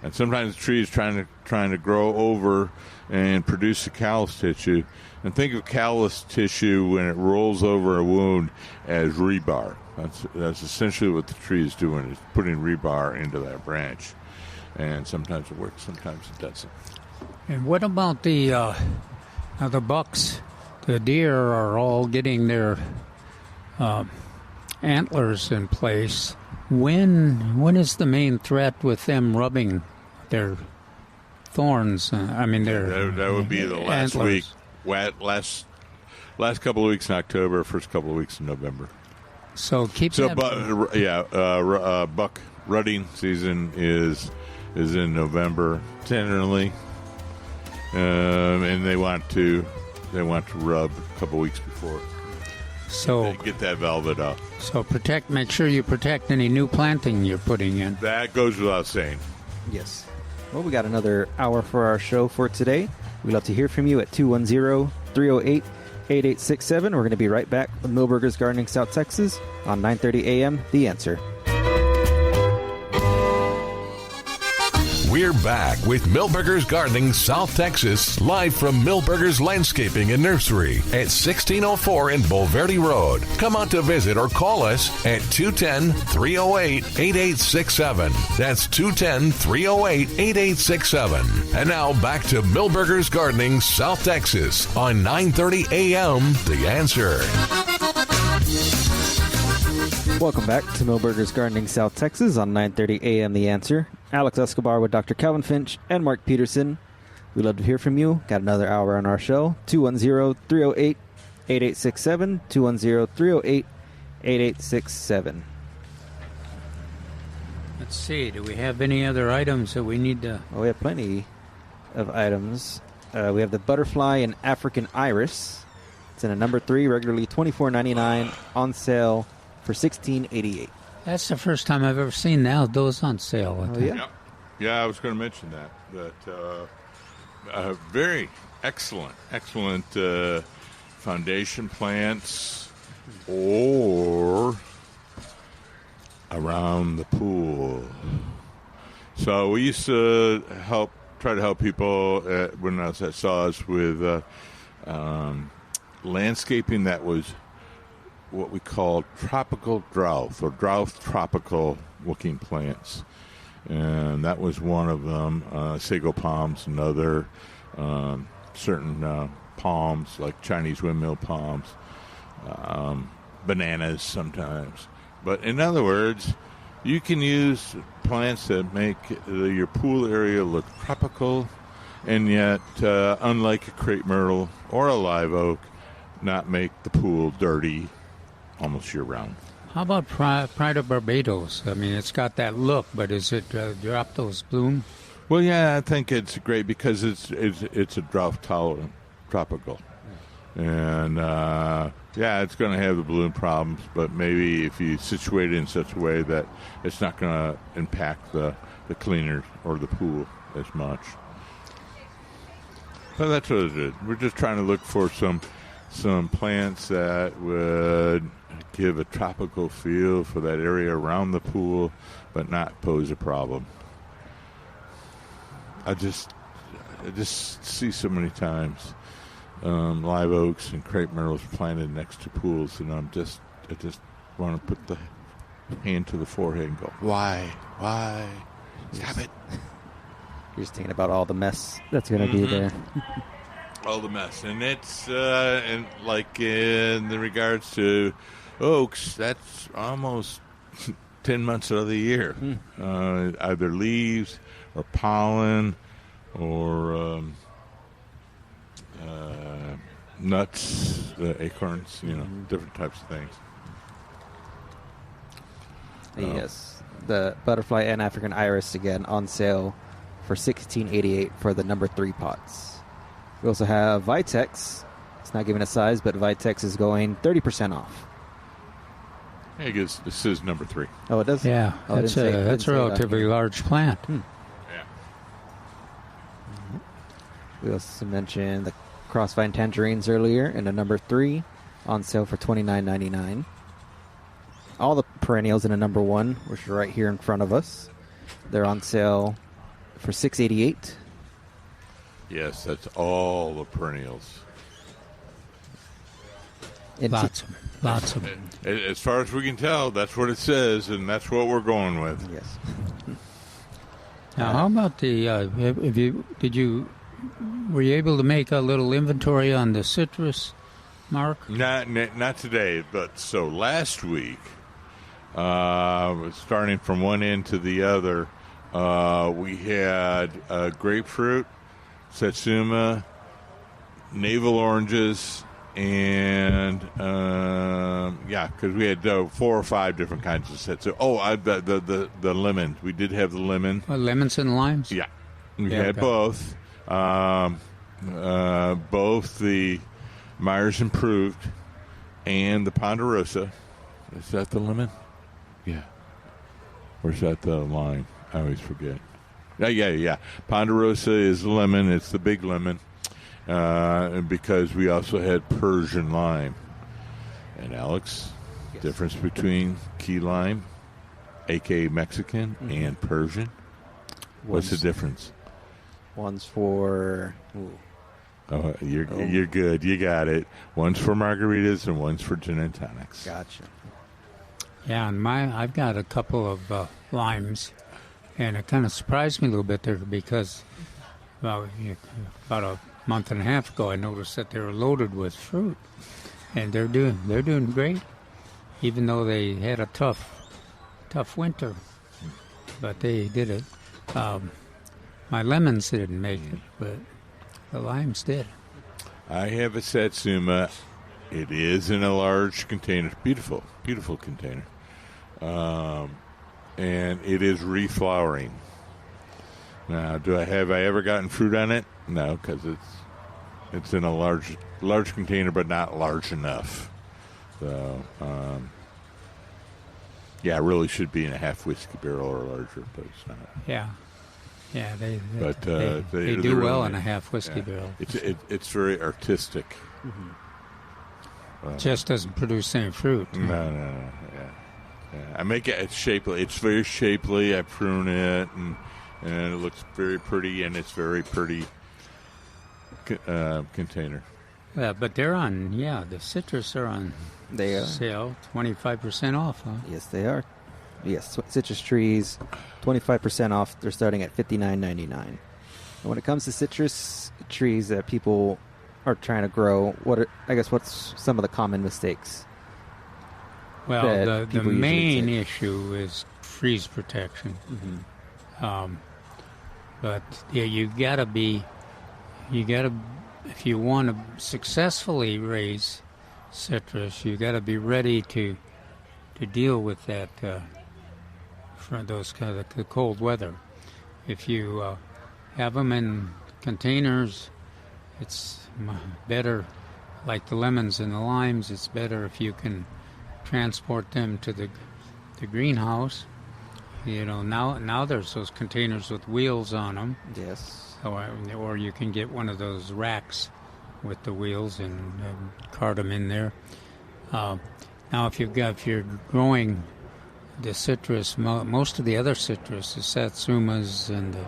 and sometimes the tree is trying to grow over and produce the callus tissue. And think of callus tissue when it rolls over a wound as rebar. That's essentially what the tree is doing, is putting rebar into that branch. And sometimes it works, sometimes it doesn't. And what about the bucks? The deer are all getting their antlers in place. When is the main threat with them rubbing their thorns? That would be the last antlers. week. Last couple of weeks in October, first couple of weeks in November. So buck rutting season is in November generally, and they want to rub a couple of weeks before. So get that velvet up. So make sure you protect any new planting you're putting in. That goes without saying. Yes. Well, we got another hour for our show for today. We'd love to hear from you at 210-308-8867. We're going to be right back with Milberger's Gardening South Texas on 9:30 a.m. The Answer. We're back with Milberger's Gardening South Texas, live from Milberger's Landscaping and Nursery at 1604 in Bulverde Road. Come out to visit or call us at 210-308-8867. That's 210-308-8867. And now back to Milberger's Gardening South Texas on 930 AM The Answer. Welcome back to Milberger's Gardening South Texas on 930 AM The Answer. Alex Escobar with Dr. Calvin Finch and Mark Peterson. We'd love to hear from you. Got another hour on our show. 210-308-8867. 210-308-8867. Let's see. Do we have any other items that we need to... Well, we have plenty of items. We have the butterfly and African iris. It's in a number 3, regularly $24.99, on sale for $16.88. That's the first time I've ever seen those on sale. Oh, yeah? Yep. Yeah, I was going to mention that. Very excellent foundation plants or around the pool. So we used to try to help people when I was at SAWS with landscaping that was what we call tropical drought or drought tropical looking plants. And that was one of them. Sago palms, another. Certain palms like Chinese windmill palms. Bananas sometimes. But in other words, you can use plants that make your pool area look tropical and yet, unlike a crepe myrtle or a live oak, not make the pool dirty almost year-round. How about Pride of Barbados? I mean, it's got that look, but is it drop those bloom? Well, yeah, I think it's great because it's a drought-tolerant tropical. And, it's going to have the bloom problems, but maybe if you situate it in such a way that it's not going to impact the cleaner or the pool as much. So that's what it is. We're just trying to look for some plants that would give a tropical feel for that area around the pool, but not pose a problem. I just see so many times live oaks and crepe myrtles planted next to pools, and I just want to put the hand to the forehead and go, why? Stop it. You're just thinking about all the mess that's going to be there. All the mess. And it's and like in the regards to oaks, that's almost 10 months of the year. Either leaves or pollen or nuts, acorns, different types of things. Yes. The butterfly and African iris, again, on sale for $16.88 for the number 3 pots. We also have Vitex. It's not giving a size, but Vitex is going 30% off. I guess this is number 3. Oh, it does? Yeah, that's a relatively large plant. Yeah. We also mentioned the crossvine tangerines earlier in a number 3 on sale for $29.99. All the perennials in a number 1, which are right here in front of us, they're on sale for $6.88. Yes, that's all the perennials. Lots of them. As far as we can tell, that's what it says, and that's what we're going with. Yes. Now, how about were you able to make a little inventory on the citrus, Mark? Not today, but so last week, starting from one end to the other, we had grapefruit, satsuma, navel oranges, and because we had 4 or 5 different kinds of sets. The lemon. We did have the lemon. Lemons and limes? Yeah. We had both. Both the Myers Improved and the Ponderosa. Is that the lemon? Yeah. Or is that the lime? I always forget. Yeah. Ponderosa is the lemon. It's the big lemon. Because we also had Persian lime. And Alex, yes. Difference between key lime, a.k.a. Mexican, and Persian? What's the difference? One's for... Ooh. Oh, you're good. You got it. One's for margaritas and one's for gin and tonics. Gotcha. Yeah, and I've got a couple of limes, and it kind of surprised me a little bit there because about a month and a half ago I noticed that they were loaded with fruit, and they're doing great, even though they had a tough winter, but they did it. My lemons didn't make it, but the limes did. I have a Satsuma. It is in a large container. Beautiful, beautiful container. And it is reflowering. Now, have I ever gotten fruit on it? No, because it's in a large container, but not large enough. So, yeah, it really should be in a half whiskey barrel or larger, but it's not. Yeah. Yeah, they do do well really in a half whiskey barrel. It's very artistic. Just doesn't produce any fruit. No. Yeah. I make it. It's shapely. It's very shapely. I prune it, and it looks very pretty, and it's very pretty container. Yeah, but they're on. Yeah, the citrus are on. They are. Sale 25% off. Huh? Yes, they are. Yes, citrus trees, 25% off. They're starting at $59.99. And when it comes to citrus trees that people are trying to grow, what's some of the common mistakes? Well, the main take? issue is freeze protection. Mm-hmm. But yeah, you gotta if you want to successfully raise citrus, you gotta be ready to deal with that for those kind of the cold weather. If you have them in containers, it's better. Like the lemons and the limes, it's better if you can transport them to the greenhouse. You know, now there's those containers with wheels on them. Yes. Or you can get one of those racks with the wheels and cart them in there. Now, if you're growing the citrus, most of the other citrus, the satsumas and the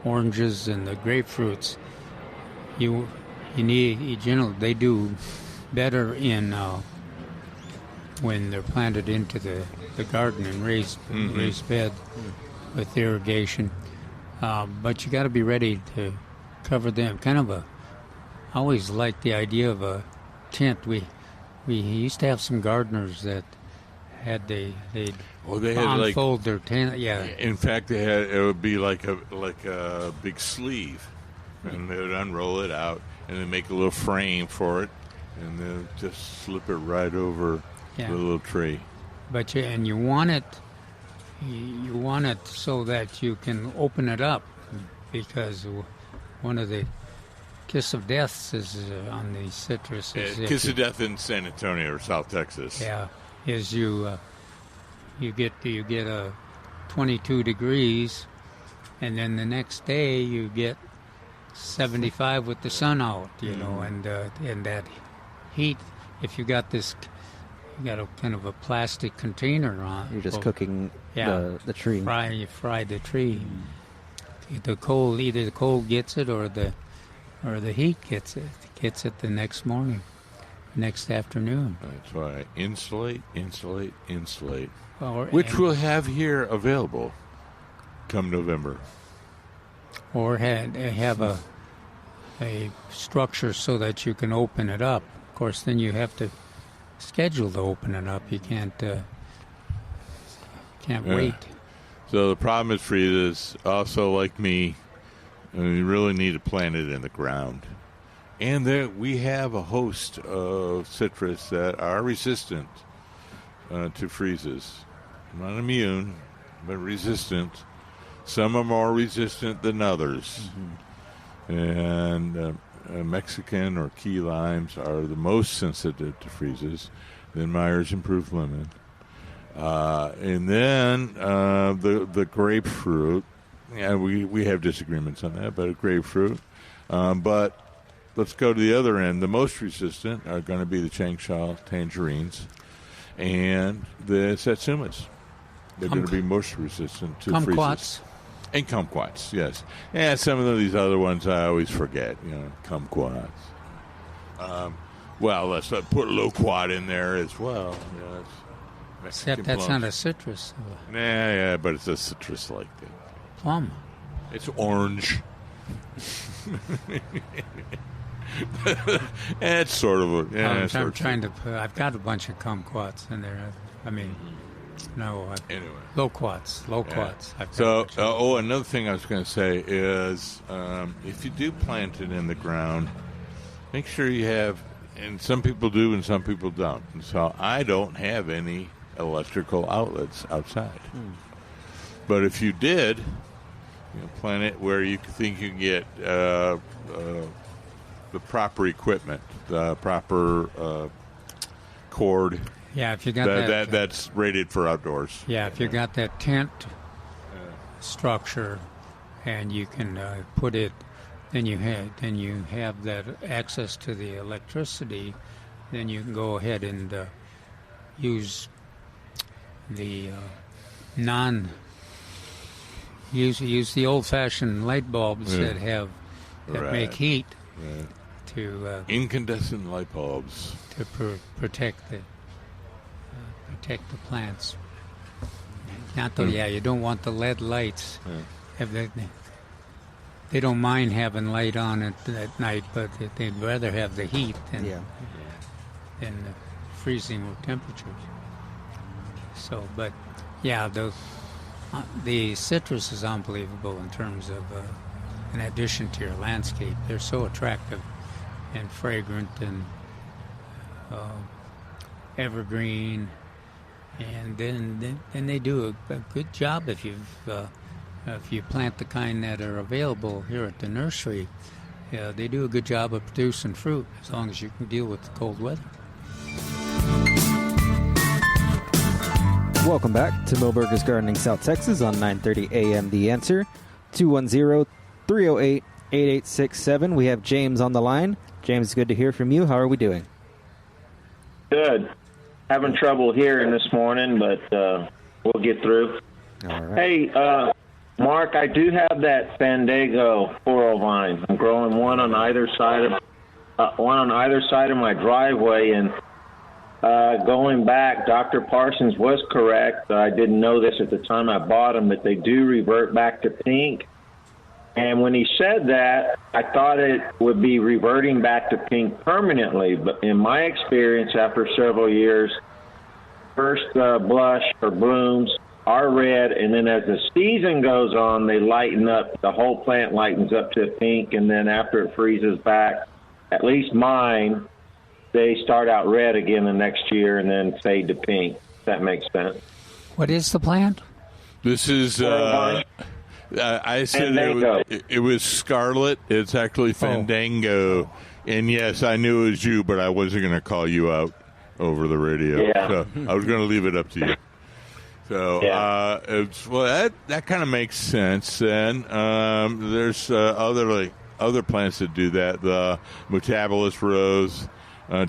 oranges and the grapefruits, they do better in when they're planted into the garden and raised bed with irrigation. But you got to be ready to cover them. I always liked the idea of a tent. We used to have some gardeners that they'd unfold their tent. Yeah. In fact, it would be like a big sleeve, and they would unroll it out and then make a little frame for it, and then just slip it right over the little tree. But you want it so that you can open it up, because one of the kiss of deaths is on the citrus. Kiss of death in San Antonio or South Texas. Yeah, is you get a 22 degrees, and then the next day you get 75 with the sun out. You know, and that heat. If you got a kind of a plastic container on. You're just cooking the tree. Fry the tree. Either the cold gets it or the heat gets it the next morning, next afternoon. That's why insulate, which we'll have here available come November. Or have a structure so that you can open it up. Of course, then you have to schedule to open it up. You can't wait. So the problem is, Frida's also like me. You really need to plant it in the ground. And we have a host of citrus that are resistant to freezes. Not immune, but resistant. Some are more resistant than others. Mm-hmm. And Mexican or key limes are the most sensitive to freezes. Then Myers Improved Lemon. And then the grapefruit. Yeah, we have disagreements on that, but a grapefruit. But let's go to the other end. The most resistant are going to be the Changsha tangerines and the satsumas. They're going to be most resistant to freezes. And kumquats, yes. Yeah, some of these other ones I always forget, kumquats. Well, let's put loquat in there as well. Except that's not a citrus. Yeah, but it's a citrus like that. Plum. It's orange. It's sort of a. Yeah, I'm trying to. I've got a bunch of kumquats in there. I mean, no. Anyway, loquats. Yeah. So, another thing I was going to say is, if you do plant it in the ground, make sure you have. And some people do, and some people don't. And so I don't have any electrical outlets outside. But if you did, plant it where you think you can get the proper equipment, the proper cord. Yeah, if you got that's rated for outdoors. Yeah, if you got that tent structure, and you can put it, then you have that access to the electricity. Then you can go ahead and use the use the old-fashioned light bulbs that make heat to incandescent light bulbs to protect the plants. Not though, you don't want the LED lights. They don't mind having light on at night, but they'd rather have the heat than the freezing temperatures. So, but the citrus is unbelievable in terms of an addition to your landscape. They're so attractive and fragrant and evergreen, and then they do a good job if you plant the kind that are available here at the nursery. They do a good job of producing fruit as long as you can deal with the cold weather. Welcome back to Milberger's Gardening South Texas on 9:30 a.m. The Answer. 210-308-8867. We have James on the line. James, good to hear from you. How are we doing? Good. Having trouble hearing this morning, but we'll get through. All right. Hey, Mark, I do have that Fandango floral vine. I'm growing one on either side of my driveway, and going back, Dr. Parsons was correct. I didn't know this at the time I bought them, but they do revert back to pink. And when he said that, I thought it would be reverting back to pink permanently. But in my experience, after several years, first blush or blooms are red, and then as the season goes on, they lighten up. The whole plant lightens up to pink, and then after it freezes back, at least mine, they start out red again the next year and then fade to pink. If that makes sense. What is the plant? This is, I said it was scarlet. It's actually Fandango. And yes, I knew it was you, but I wasn't going to call you out over the radio. Yeah. So I was going to leave it up to you. So that kind of makes sense. And there's other plants that do that. The Mutabolus rose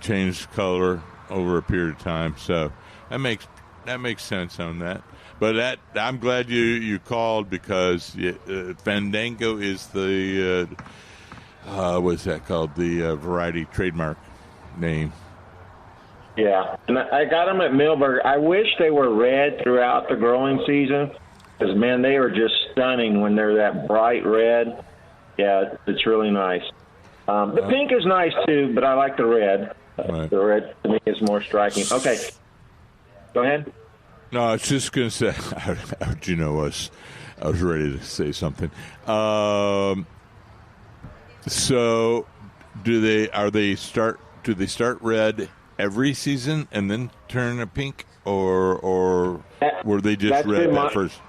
changed color over a period of time. So that makes sense on that. But I'm glad you called because Fandango is the what's that called? The variety trademark name. Yeah, and I got them at Milberger. I wish they were red throughout the growing season because, man, they are just stunning when they're that bright red. Yeah, it's really nice. The pink is nice, too, but I like the red. Right. The red, to me, is more striking. Okay, go ahead. No, I was just going to say, how'd you know us? I was ready to say something. So, do they start red every season and then turn a pink, or were they just red at first?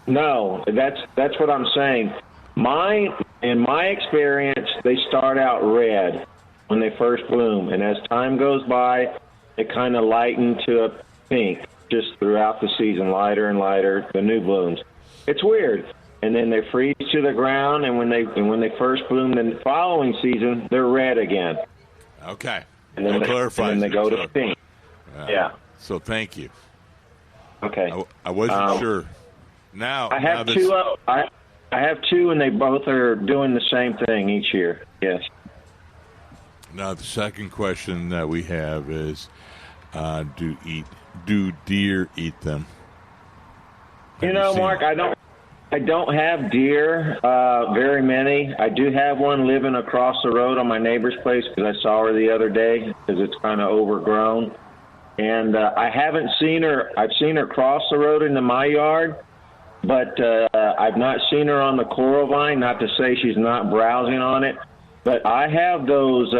No, that's what I'm saying. In my experience, they start out red when they first bloom, and as time goes by, they kind of lighten to a pink just throughout the season, lighter and lighter, the new blooms. It's weird. And then they freeze to the ground, and when they first bloom the following season, they're red again. Okay. And then they go to pink. Yeah. So thank you. Okay. I wasn't sure. Now I have two. I have two, and they both are doing the same thing each year. Yes. Now the second question that we have is, do deer eat them? Mark, I don't have deer, very many. I do have one living across the road on my neighbor's place because I saw her the other day because it's kind of overgrown. And I haven't seen her. I've seen her cross the road into my yard, but I've not seen her on the coral vine, not to say she's not browsing on it. But I have those,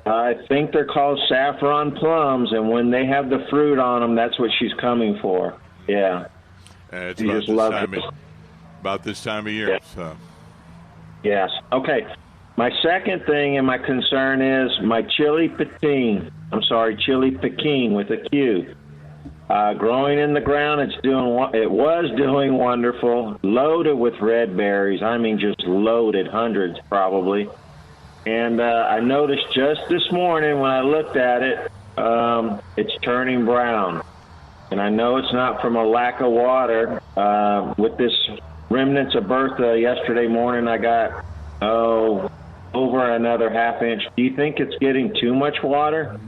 I think they're called saffron plums, and when they have the fruit on them, that's what she's coming for. Yeah. It's You just love it. about this time of year. Yeah. So. Yes. Okay. My second thing and my concern is my chili Peking with a Q. Growing in the ground, it was doing wonderful, loaded with red berries. I mean, just loaded, hundreds probably. And I noticed just this morning when I looked at it, it's turning brown. And I know it's not from a lack of water. With this remnants of Bertha yesterday morning, I got, over another half inch. Do you think it's getting too much water?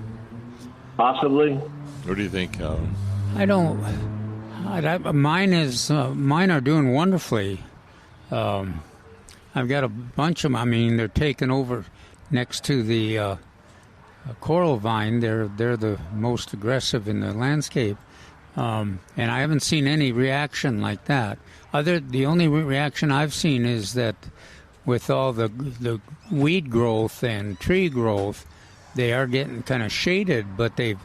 Possibly. What do you think, Calvin? I don't. Mine are doing wonderfully. I've got a bunch of them. I mean, they're taken over next to the coral vine. They're the most aggressive in the landscape, and I haven't seen any reaction like that. The only reaction I've seen is that with all the weed growth and tree growth, they are getting kind of shaded, but they've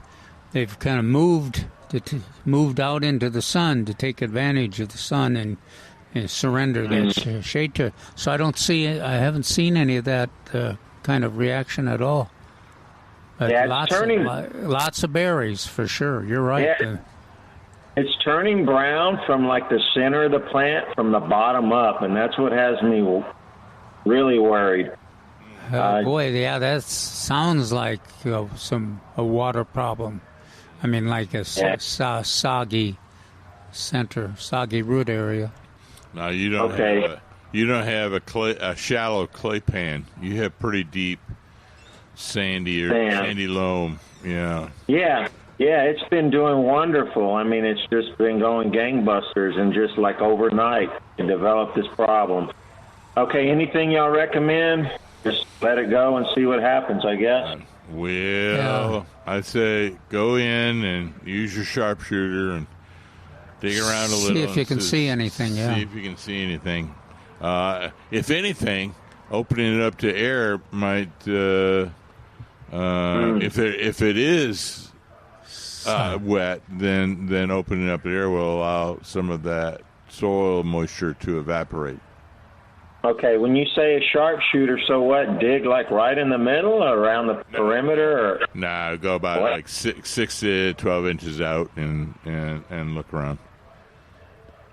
kind of moved out into the sun to take advantage of the sun and surrender that shade to. So I haven't seen any of that kind of reaction at all. But Yeah, lots of berries for sure. You're right. Yeah. It's turning brown from like the center of the plant, from the bottom up, and that's what has me really worried. That sounds like a water problem. I mean, like a soggy root area. No, you don't have a shallow clay pan. You have pretty deep sandy loam. Yeah. Yeah, it's been doing wonderful. I mean, it's just been going gangbusters, and just like overnight it developed this problem. Okay, anything y'all recommend? Just let it go and see what happens, I guess. I'd say go in and use your sharpshooter and dig around a little. See if you can see anything, See if you can see anything. If anything, opening it up to air might, if it is wet, then opening up the air will allow some of that soil moisture to evaporate. Okay, when you say a sharpshooter, so what? Dig like right in the middle or around the perimeter? Or? Nah, go about like 6 to 12 inches out and look around.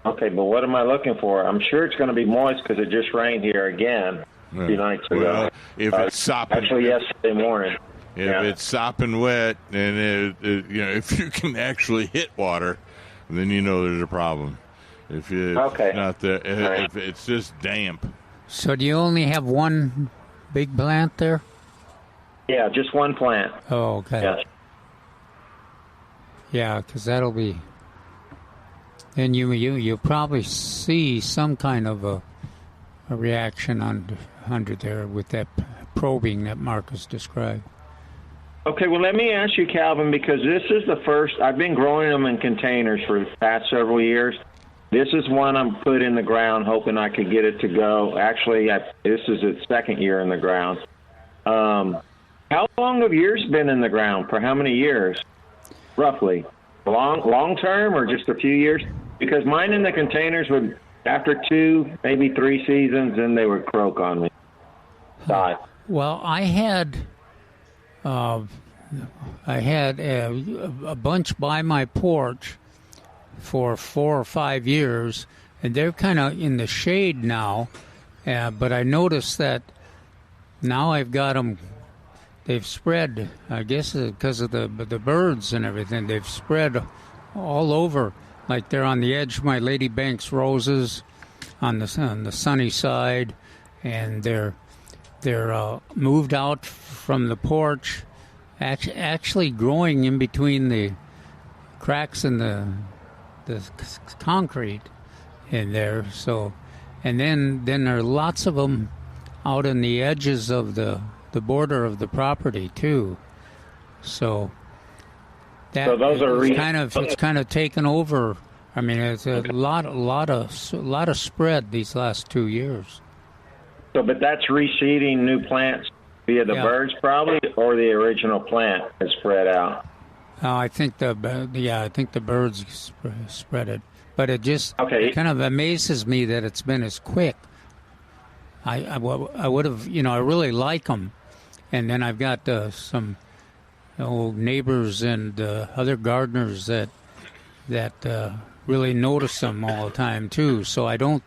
Okay, but what am I looking for? I'm sure it's going to be moist because it just rained here again a few nights ago. Well, if it's sopping, actually yesterday morning. If it's sopping wet, and if you can actually hit water, then you know there's a problem. If if it's just damp. So do you only have one big plant there? Yeah, just one plant. Oh, okay. Yes. Yeah, because that'll be. And you'll probably see some kind of a reaction under there with that probing that Marcus described. Okay, well, let me ask you, Calvin, because this is the first. I've been growing them in containers for the past several years. This is one I'm put in the ground, hoping I could get it to go. Actually, this is its second year in the ground. How long have yours been in the ground? For how many years, roughly? Long term, or just a few years? Because mine in the containers would, after 2, maybe 3 seasons, then they would croak on me. Die. Well, I had a bunch by my porch for 4 or 5 years, and they're kind of in the shade now. But I noticed that now I've got them. They've spread. I guess because of the birds and everything. They've spread all over like they're on the edge of my Lady Banks roses on the sunny side, and they're moved out from the porch, actually growing in between the cracks in the concrete in there. So, and then there are lots of them out on the edges of the border of the property too. So that So those are it's kind of taken over. I mean, it's a lot of spread these last 2 years. So, but that's reseeding new plants via the birds, probably, or the original plant is spread out. I think the birds spread it, but it just Okay. kind of amazes me that it's been as quick. I would have, I really like them, and then I've got some old neighbors and other gardeners that really notice them all the time too. So I don't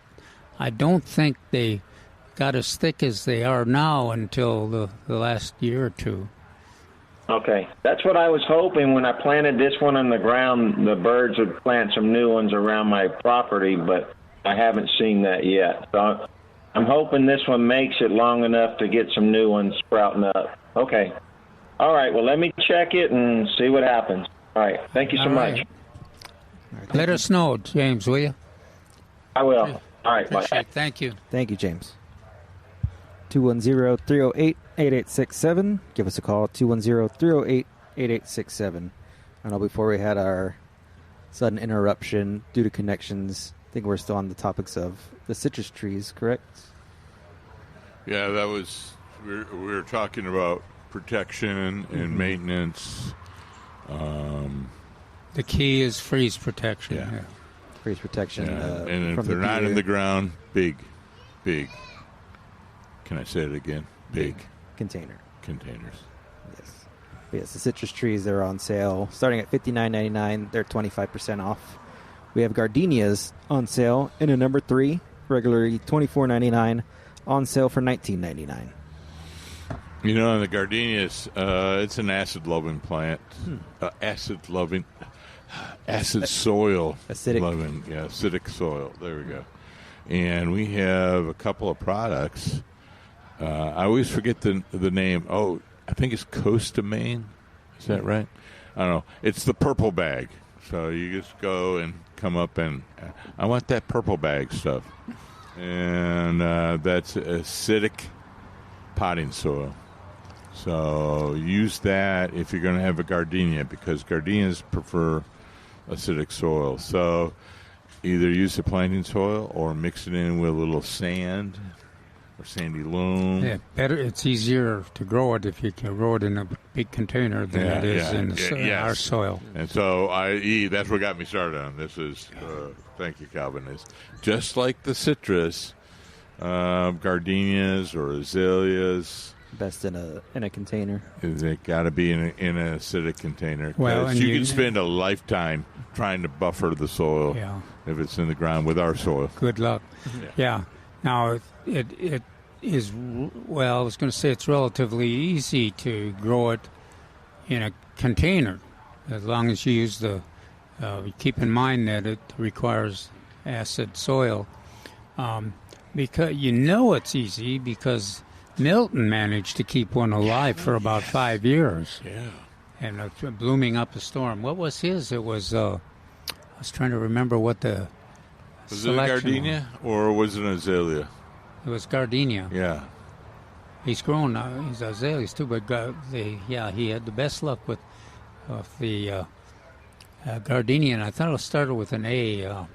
think they got as thick as they are now until the last year or two. Okay, that's what I was hoping when I planted this one on the ground. The birds would plant some new ones around my property, but I haven't seen that yet. So I'm hoping this one makes it long enough to get some new ones sprouting up. Okay. All right, well, let me check it and see what happens. All right, thank you so much. Let us know, James, will you? I will. All right, bye. Thank you. Thank you, James. 210-308-8867. Give us a call, 210-308-8867. I know before we had our sudden interruption due to connections, I think we're still on the topics of the citrus trees, correct? Yeah, that was, we were talking about protection and maintenance. The key is freeze protection. Yeah. Freeze protection. Yeah. And from if they're the not deer. in the ground, big. Can I say it again? Big Containers. Yes. But yes, the citrus trees, they're on sale starting at $59.99. They're 25% off. We have gardenias on sale in a number 3, regularly $24.99, on sale for $19.99. You know, the gardenias, it's an acid-loving plant. Acid soil. Acidic. Loving, yeah, acidic soil. There we go. And we have a couple of products. I always forget the name. Oh, I think it's Costa Maine. Is that right? I don't know. It's the purple bag. So you just go and come up and I want that purple bag stuff. And that's acidic potting soil. So use that if you're going to have a gardenia, because gardenias prefer acidic soil. So either use the planting soil or mix it in with a little sand or sandy loam. Yeah, better. It's easier to grow it if you can grow it in a big container than it is in our soil. And so that's what got me started on this. Is thank you, Calvin. Is just like the citrus, gardenias or azaleas. Best in a container. They got to be in an acidic container. Well, and you can spend a lifetime trying to buffer the soil if it's in the ground with our soil. Good luck. Yeah. Now it is, well, I was going to say it's relatively easy to grow it in a container, as long as you use keep in mind that it requires acid soil. Because it's easy because Milton managed to keep one alive for about 5 years. Yeah. And blooming up a storm. What was his? It was, I was trying to remember what the Was it a gardenia or was it an azalea? It was gardenia. Yeah. He's grown now. He's azaleas too, but he had the best luck with the gardenia, and I thought it started with an A. I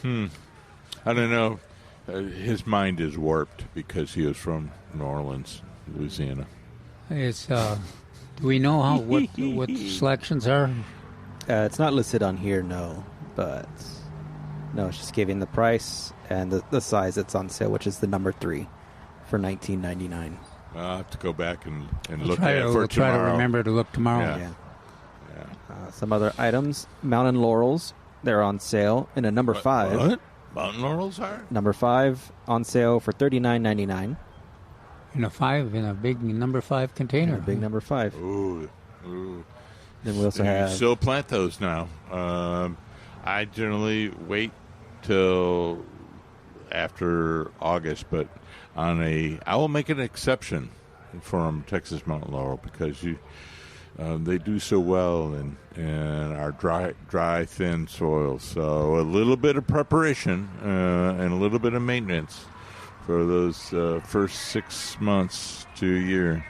don't know. His mind is warped because he was from New Orleans, Louisiana. It's do we know what selections are? It's not listed on here, no. But no, it's just giving the price and the size that's on sale, which is the number 3 for $19.99. I'll have to go back and look at at it for we'll tomorrow. Try to remember to look tomorrow. Yeah. Some other items, mountain laurels, they're on sale in a number 5. What? Mountain laurels are? Number 5 on sale for $39.99. In a big number 5 container. Big number 5. Ooh. Then we also You have still plant those now. I generally wait till after August, but I will make an exception from Texas mountain laurel because they do so well in our dry, thin soils. So a little bit of preparation and a little bit of maintenance for those first 6 months to a year.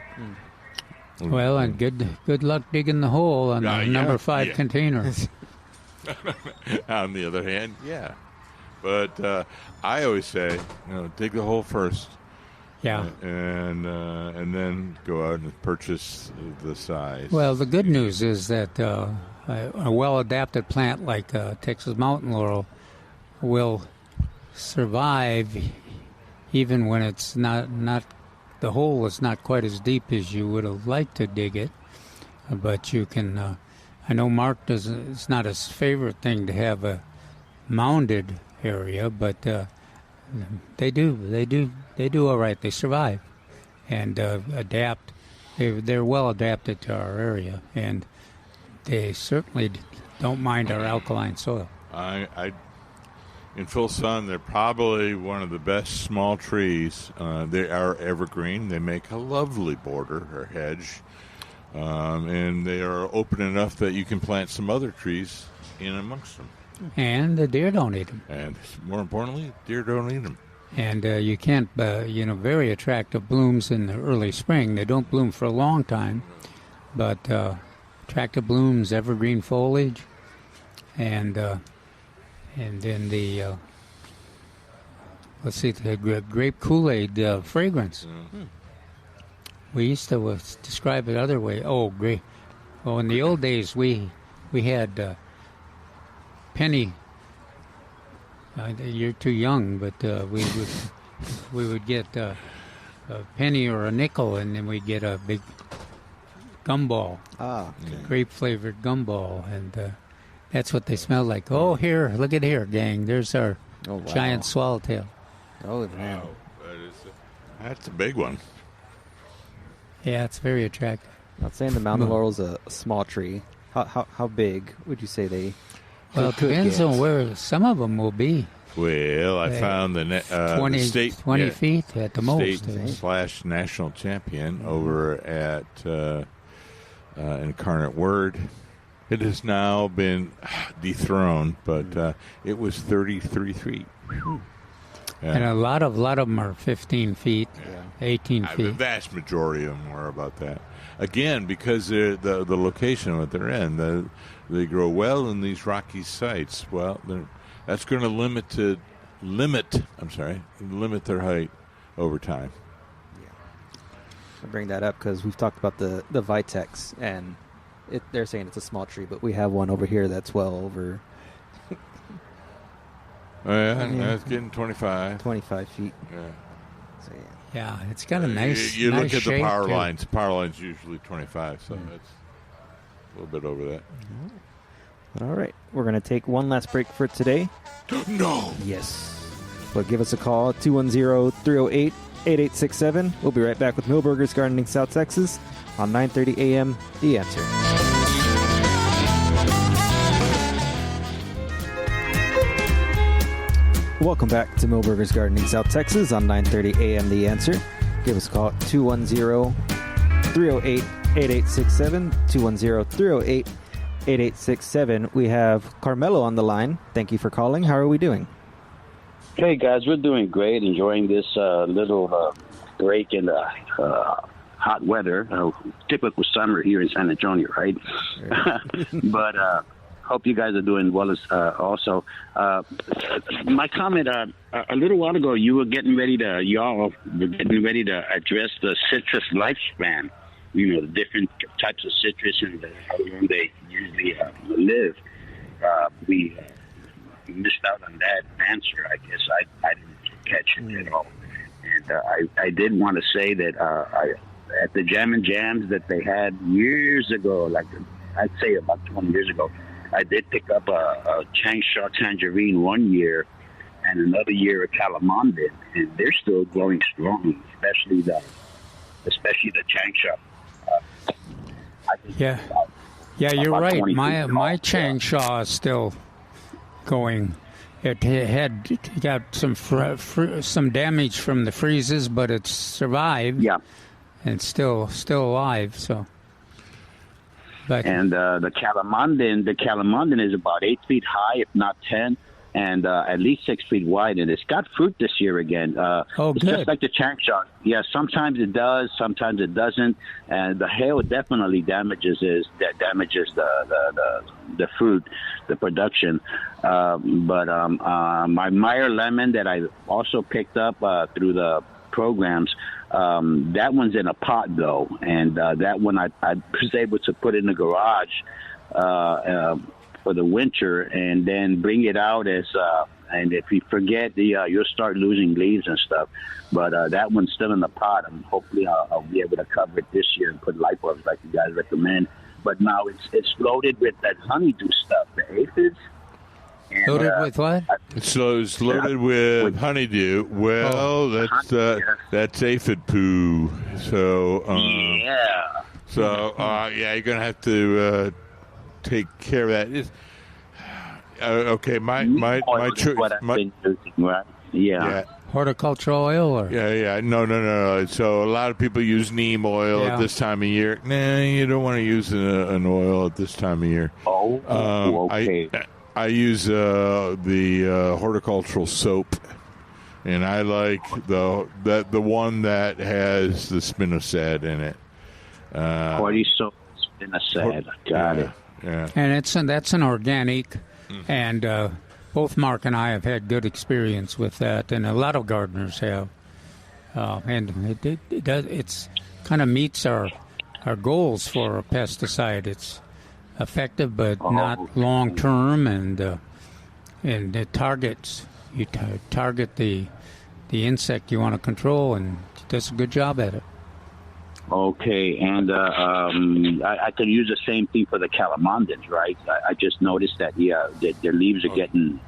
Well, and good luck digging the hole on the number 5 container. On the other hand, yeah. But I always say, dig the hole first. Yeah. And then go out and purchase the size. Well, the good news is that a well-adapted plant like Texas mountain laurel will survive even when it's not the hole is not quite as deep as you would have liked to dig it. But you can. I know Mark doesn't. It's not his favorite thing to have a mounded area, but they do all right. They survive and adapt. They're well adapted to our area, and they certainly don't mind our alkaline soil. In full sun, they're probably one of the best small trees. They are evergreen. They make a lovely border or hedge, and they are open enough that you can plant some other trees in amongst them. And the deer don't eat them. And more importantly, deer don't eat them. And you can't, very attractive blooms in the early spring. They don't bloom for a long time, but attractive blooms, evergreen foliage, and then the the grape Kool-Aid fragrance. Mm-hmm. We used to describe it other way. Oh, great! Well, in the old days, we had penny. You're too young, but we would get a penny or a nickel, and then we'd get a big gumball, grape-flavored gumball, and that's what they smell like. Oh, here, look at here, gang. There's our giant swallowtail. Oh, man. Wow. That's a big one. Yeah, it's very attractive. Not saying the mountain laurel's a small tree. How big would you say they? Well, it depends on where some of them will be. Well, I found the 20 feet at the most. State / national champion over at Incarnate Word. It has now been dethroned, but it was 33 feet. And a lot of them are 15 feet, 18 feet. The vast majority of them are about that. Again, because the location that they're in, they grow well in these rocky sites. Well, that's going to limit their height over time. Yeah. I bring that up because we've talked about the Vitex, and they're saying it's a small tree, but we have one over here that's well over. It's getting 25. 25 feet. Yeah. So, yeah, it's got a nice You nice look at the power too. lines. Power lines usually 25, so it's a little bit over that. All right. We're going to take one last break for today. No! Yes. But give us a call, 210-308-8867. We'll be right back with Milberger's Gardening South Texas on 9:30 a.m. The Answer. Welcome back to Milberger's Gardening South Texas on 9:30 a.m. The Answer. Give us a call at 210-308-8867, 210-308-8867. We have Carmelo on the line. Thank you for calling. How are we doing? Hey, guys. We're doing great. Enjoying this little break in the hot weather. Typical summer here in San Antonio, right? But hope you guys are doing well as also. My comment a little while ago, y'all were getting ready to address the citrus lifespan. The different types of citrus and how long they usually live. We missed out on that answer. I guess I didn't catch it at all. And I did want to say that at the Jam and Jams that they had years ago, like I'd say about 20 years ago, I did pick up a Changsha tangerine one year and another year a calamondin, and they're still growing strong, especially the Changsha. Yeah, you're right. My Changsha is still going. It had got some damage from the freezes, but it's survived. Yeah. And still alive. So, but the calamondin is about 8 feet high, if not 10, and at least 6 feet wide. And it's got fruit this year again. It's just like the changsha. Yeah, sometimes it does, sometimes it doesn't. And the hail definitely damages the fruit, the production. But my Meyer lemon that I also picked up through the programs, that one's in a pot though, and that one I was able to put in the garage for the winter, and then bring it out as and if you forget, you'll start losing leaves and stuff. But that one's still in the pot, and hopefully I'll be able to cover it this year and put light bulbs like you guys recommend. But now it's loaded with that honeydew stuff, the aphids. And, loaded with what? So it's loaded with honeydew. Well, that's aphid poo. So you're gonna have to take care of that. Okay, my horticultural oil or no. So a lot of people use neem oil at this time of year. Nah, you don't want to use an oil at this time of year. Okay. I use the horticultural soap, and I like the one that has the spinosad in it. Hardy soap, spinosad. Got it. Yeah. And that's an organic, and both Mark and I have had good experience with that, and a lot of gardeners have. And it's kind of meets our goals for a pesticide. It's effective, but not long term, and it targets target the insect you want to control, and it does a good job at it. Okay, and I could use the same thing for the calamondins, right? I just noticed that their leaves are getting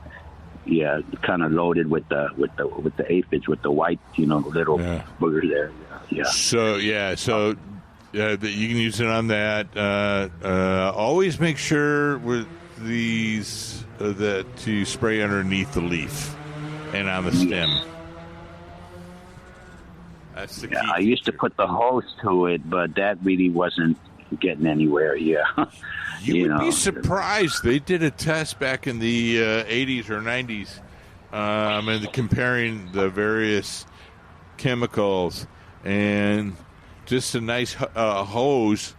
kind of loaded with the aphids, with the white little boogers there. Yeah. So that you can use it on that. Always make sure with these that you spray underneath the leaf and on the stem. That's the key. I used to put the hose to it, but that really wasn't getting anywhere. Yeah. You would be surprised. They did a test back in the 80s or 90s, and comparing the various chemicals, and just a nice hose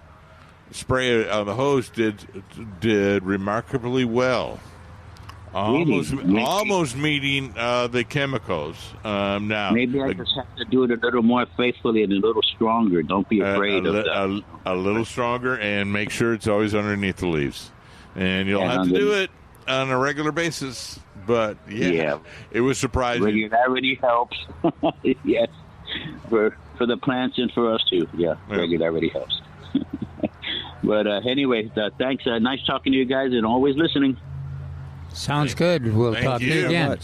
spray on the hose did remarkably well. Almost meeting the chemicals. Now maybe I just have to do it a little more faithfully and a little stronger. Don't be afraid of that. A little stronger, and make sure it's always underneath the leaves. And you'll have to do it on a regular basis. But it was surprising. Regularity helps. Yes, for the plants and for us too. Yeah. Regularity helps. But anyway, thanks. Nice talking to you guys, and always listening. Sounds good. We'll talk to you again.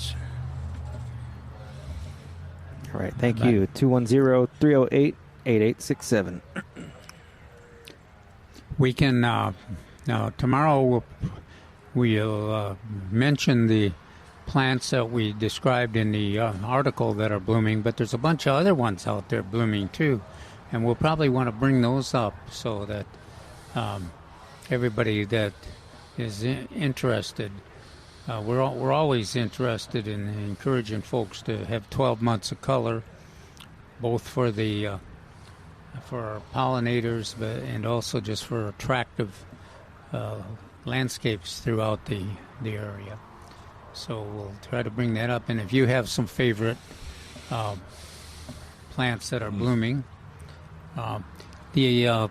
All right. Thank you. 210-308-8867. We can now tomorrow we'll mention the plants that we described in the article that are blooming, but there's a bunch of other ones out there blooming too, and we'll probably want to bring those up so that everybody that is interested. We're always interested in encouraging folks to have 12 months of color, both for the for our pollinators, and also just for attractive landscapes throughout the area. So we'll try to bring that up. And if you have some favorite plants that are blooming, you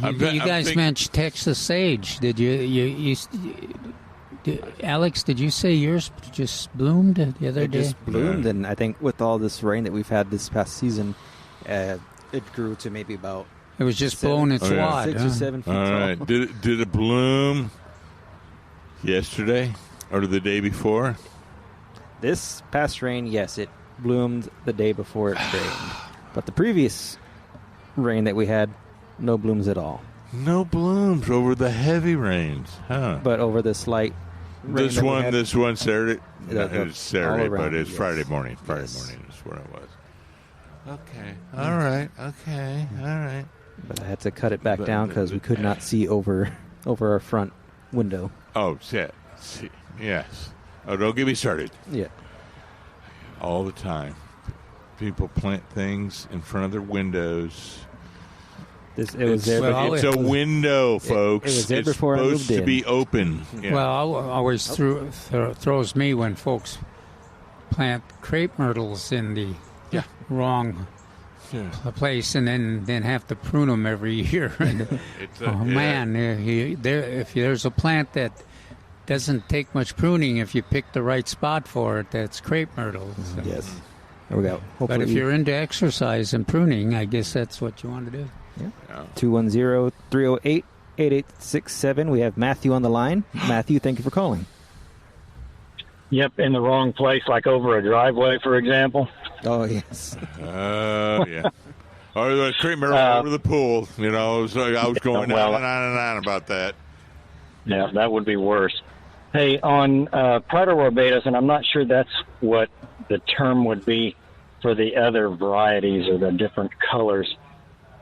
guys mentioned Texas sage. Did you Alex, did you say yours just bloomed the other day? It just bloomed, and I think with all this rain that we've had this past season, it grew to maybe about... It was just blowing its wad. 6 or 7 feet all right. tall. Did it bloom yesterday or the day before? This past rain, yes, it bloomed the day before it rained. But the previous rain that we had, no blooms at all. No blooms over the heavy rains, huh? But over this light rain that we had. This one Saturday. Yeah, It's Saturday, all around, but it's yes. Friday morning. Friday Yes. morning is what it was. Okay. All right. Okay. All right. But I had to cut it back down because we could not see over our front window. Oh, shit. Yes. Oh, don't get me started. Yeah. All the time. People plant things in front of their windows. It was there. It's a window, folks. It was there it's before I supposed moved to in. be open. Yeah. Well, always throws me when folks plant crepe myrtles in the wrong place and then have to prune them every year. If there's a plant that doesn't take much pruning, if you pick the right spot for it, that's crepe myrtle. So. Yes. There we go. But if you're into exercise and pruning, I guess that's what you want to do. 210-308-8867. We have Matthew on the line. Matthew, thank you for calling. Yep, in the wrong place, like over a driveway, for example. Oh, yes. Yeah. Or the crepe myrtle over the pool. You know, I was going on and on and on about that. Yeah, that would be worse. Hey, on Prydororbatus, and I'm not sure that's what the term would be for the other varieties or the different colors.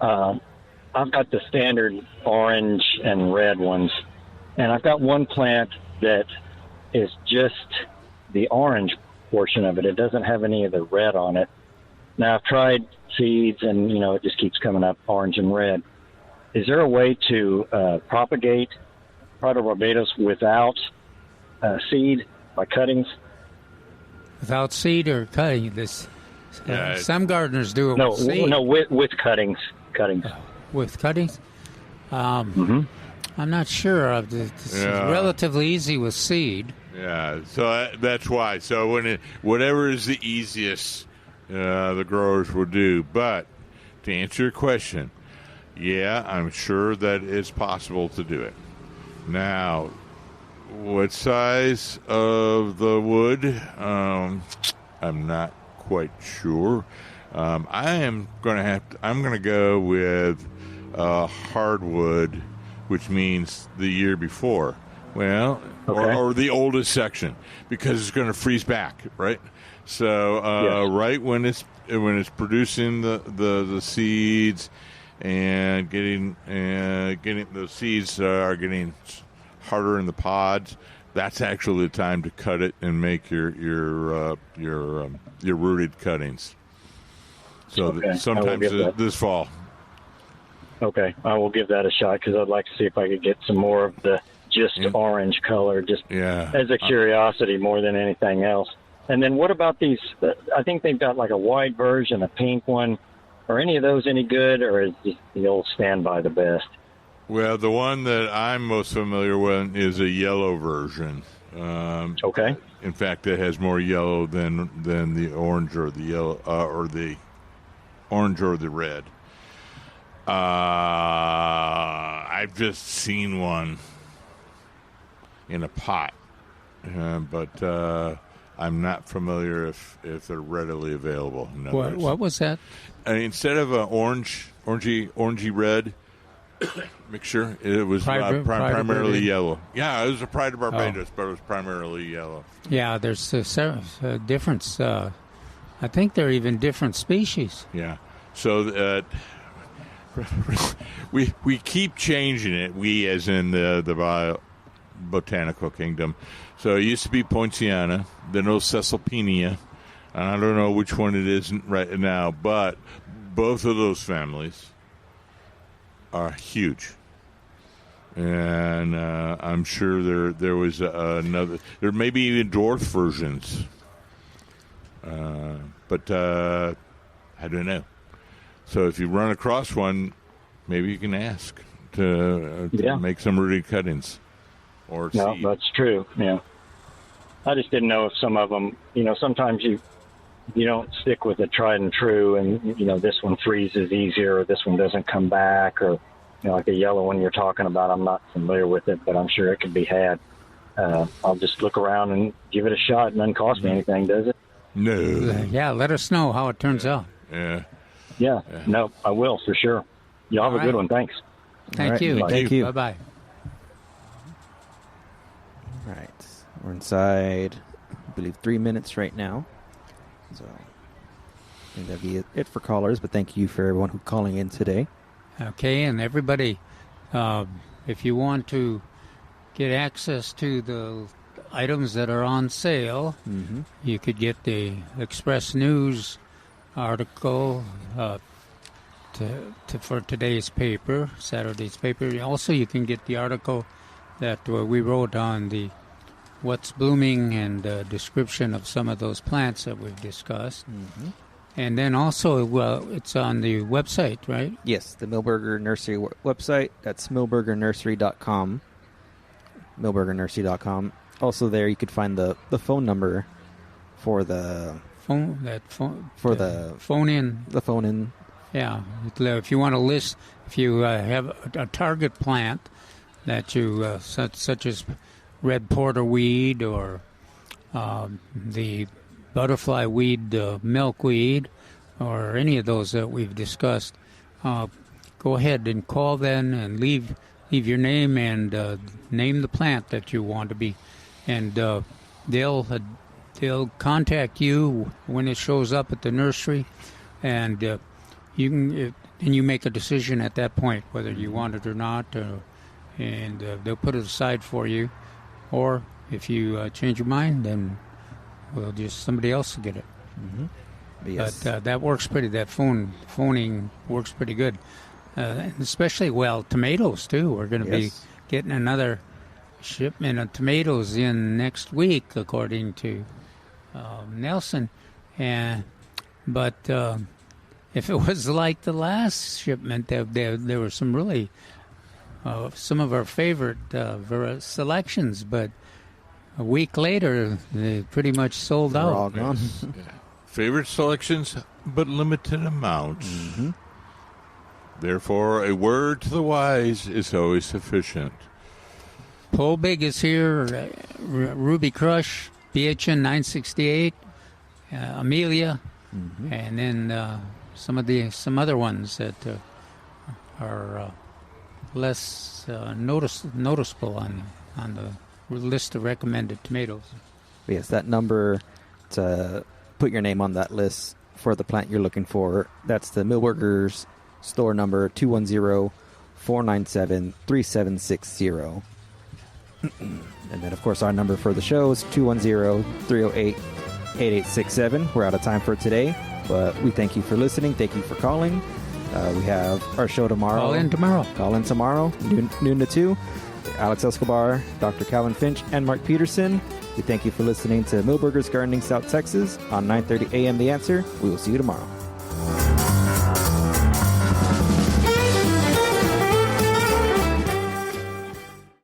I've got the standard orange and red ones, and I've got one plant that is just the orange portion of it. It doesn't have any of the red on it. Now, I've tried seeds, and, it just keeps coming up orange and red. Is there a way to propagate Prydororbatus without seed by cuttings? Without seed or cutting this? Some gardeners do it with seed. No, with cuttings. With cuttings? I'm not sure. This is relatively easy with seed. Yeah, so that's why. So whatever is the easiest, the growers will do. But to answer your question, I'm sure that it's possible to do it. Now, what size of the wood? I'm not quite sure. I'm going to go with hardwood, which means the year before. Well, or the oldest section, because it's going to freeze back, right? So right when it's producing the seeds and getting those seeds are getting harder in the pods, that's actually the time to cut it and make your rooted cuttings. So sometimes this fall. Okay, I will give that a shot because I'd like to see if I could get some more of the just orange color, as a curiosity more than anything else. And then what about these? I think they've got like a white version, a pink one. Are any of those any good, or is the old standby the best? Well, the one that I'm most familiar with is a yellow version. Okay. In fact, it has more yellow than the orange or the yellow or the orange or the red. I've just seen one in a pot, but I'm not familiar if they're readily available. What was that? Instead of an orangey red mixture, it was primarily yellow. Yeah, it was a Pride of Barbados, but it was primarily yellow. Yeah, there's a difference. I think they're even different species. Yeah, so we keep changing it. We, as in the botanical kingdom. So it used to be Poinciana, then it was Caesalpinia. I don't know which one it is right now, but both of those families are huge. And I'm sure there was another. There may be even dwarf versions, but I don't know. So if you run across one, maybe you can ask to make some rooted cuttings. Or no, seed. That's true. Yeah, I just didn't know if some of them. Sometimes you don't stick with the tried and true, and this one freezes easier, or this one doesn't come back, or like the yellow one you're talking about. I'm not familiar with it, but I'm sure it can be had. I'll just look around and give it a shot. It doesn't cost me anything, does it? No. Yeah, let us know how it turns out. Yeah. No, I will for sure. Y'all have a good one. Thanks. Thank you. Thank you. Bye-bye. All right. We're inside, I believe, 3 minutes right now. So I think that'd be it for callers, but thank you for everyone who's calling in today. Okay, and everybody, if you want to get access to the items that are on sale, you could get the Express News article for today's paper, Saturday's paper. Also, you can get the article that we wrote on the what's blooming and description of some of those plants that we've discussed. And then also, it's on the website, right? Yes, the Milberger Nursery website. That's milbergernursery.com. Milbergernursery.com. Also there, you could find the phone number for the phone in. The phone in. Yeah, if you want to list, if you have a target plant that you such as red porterweed or the butterfly weed, milkweed, or any of those that we've discussed, go ahead and call then and leave your name and name the plant that you want to be, and they'll contact you when it shows up at the nursery, and you make a decision at that point whether you want it or not, and they'll put it aside for you, or if you change your mind, then somebody else will get it. Yes. But that works that phoning works pretty good. Especially, tomatoes, too. We're going to be getting another shipment of tomatoes in next week, according to Nelson. But if it was like the last shipment, there were some really, some of our favorite selections, but a week later, they pretty much sold out. All gone. Favorite selections, but limited amounts. Therefore, a word to the wise is always sufficient. Pole Big is here, Ruby Crush, BHN 968, Amelia, and then some other ones that are less noticeable on the list of recommended tomatoes. Yes, that number to put your name on that list for the plant you're looking for, that's the Milberger's store number, 210-497-3760. And then, of course, our number for the show is 210-308-8867. We're out of time for today, but we thank you for listening. Thank you for calling. We have our show tomorrow. Call in tomorrow, noon to 2. Alex Escobar, Dr. Calvin Finch, and Mark Peterson. We thank you for listening to Milberger's Gardening South Texas on 9:30 a.m. The Answer. We will see you tomorrow.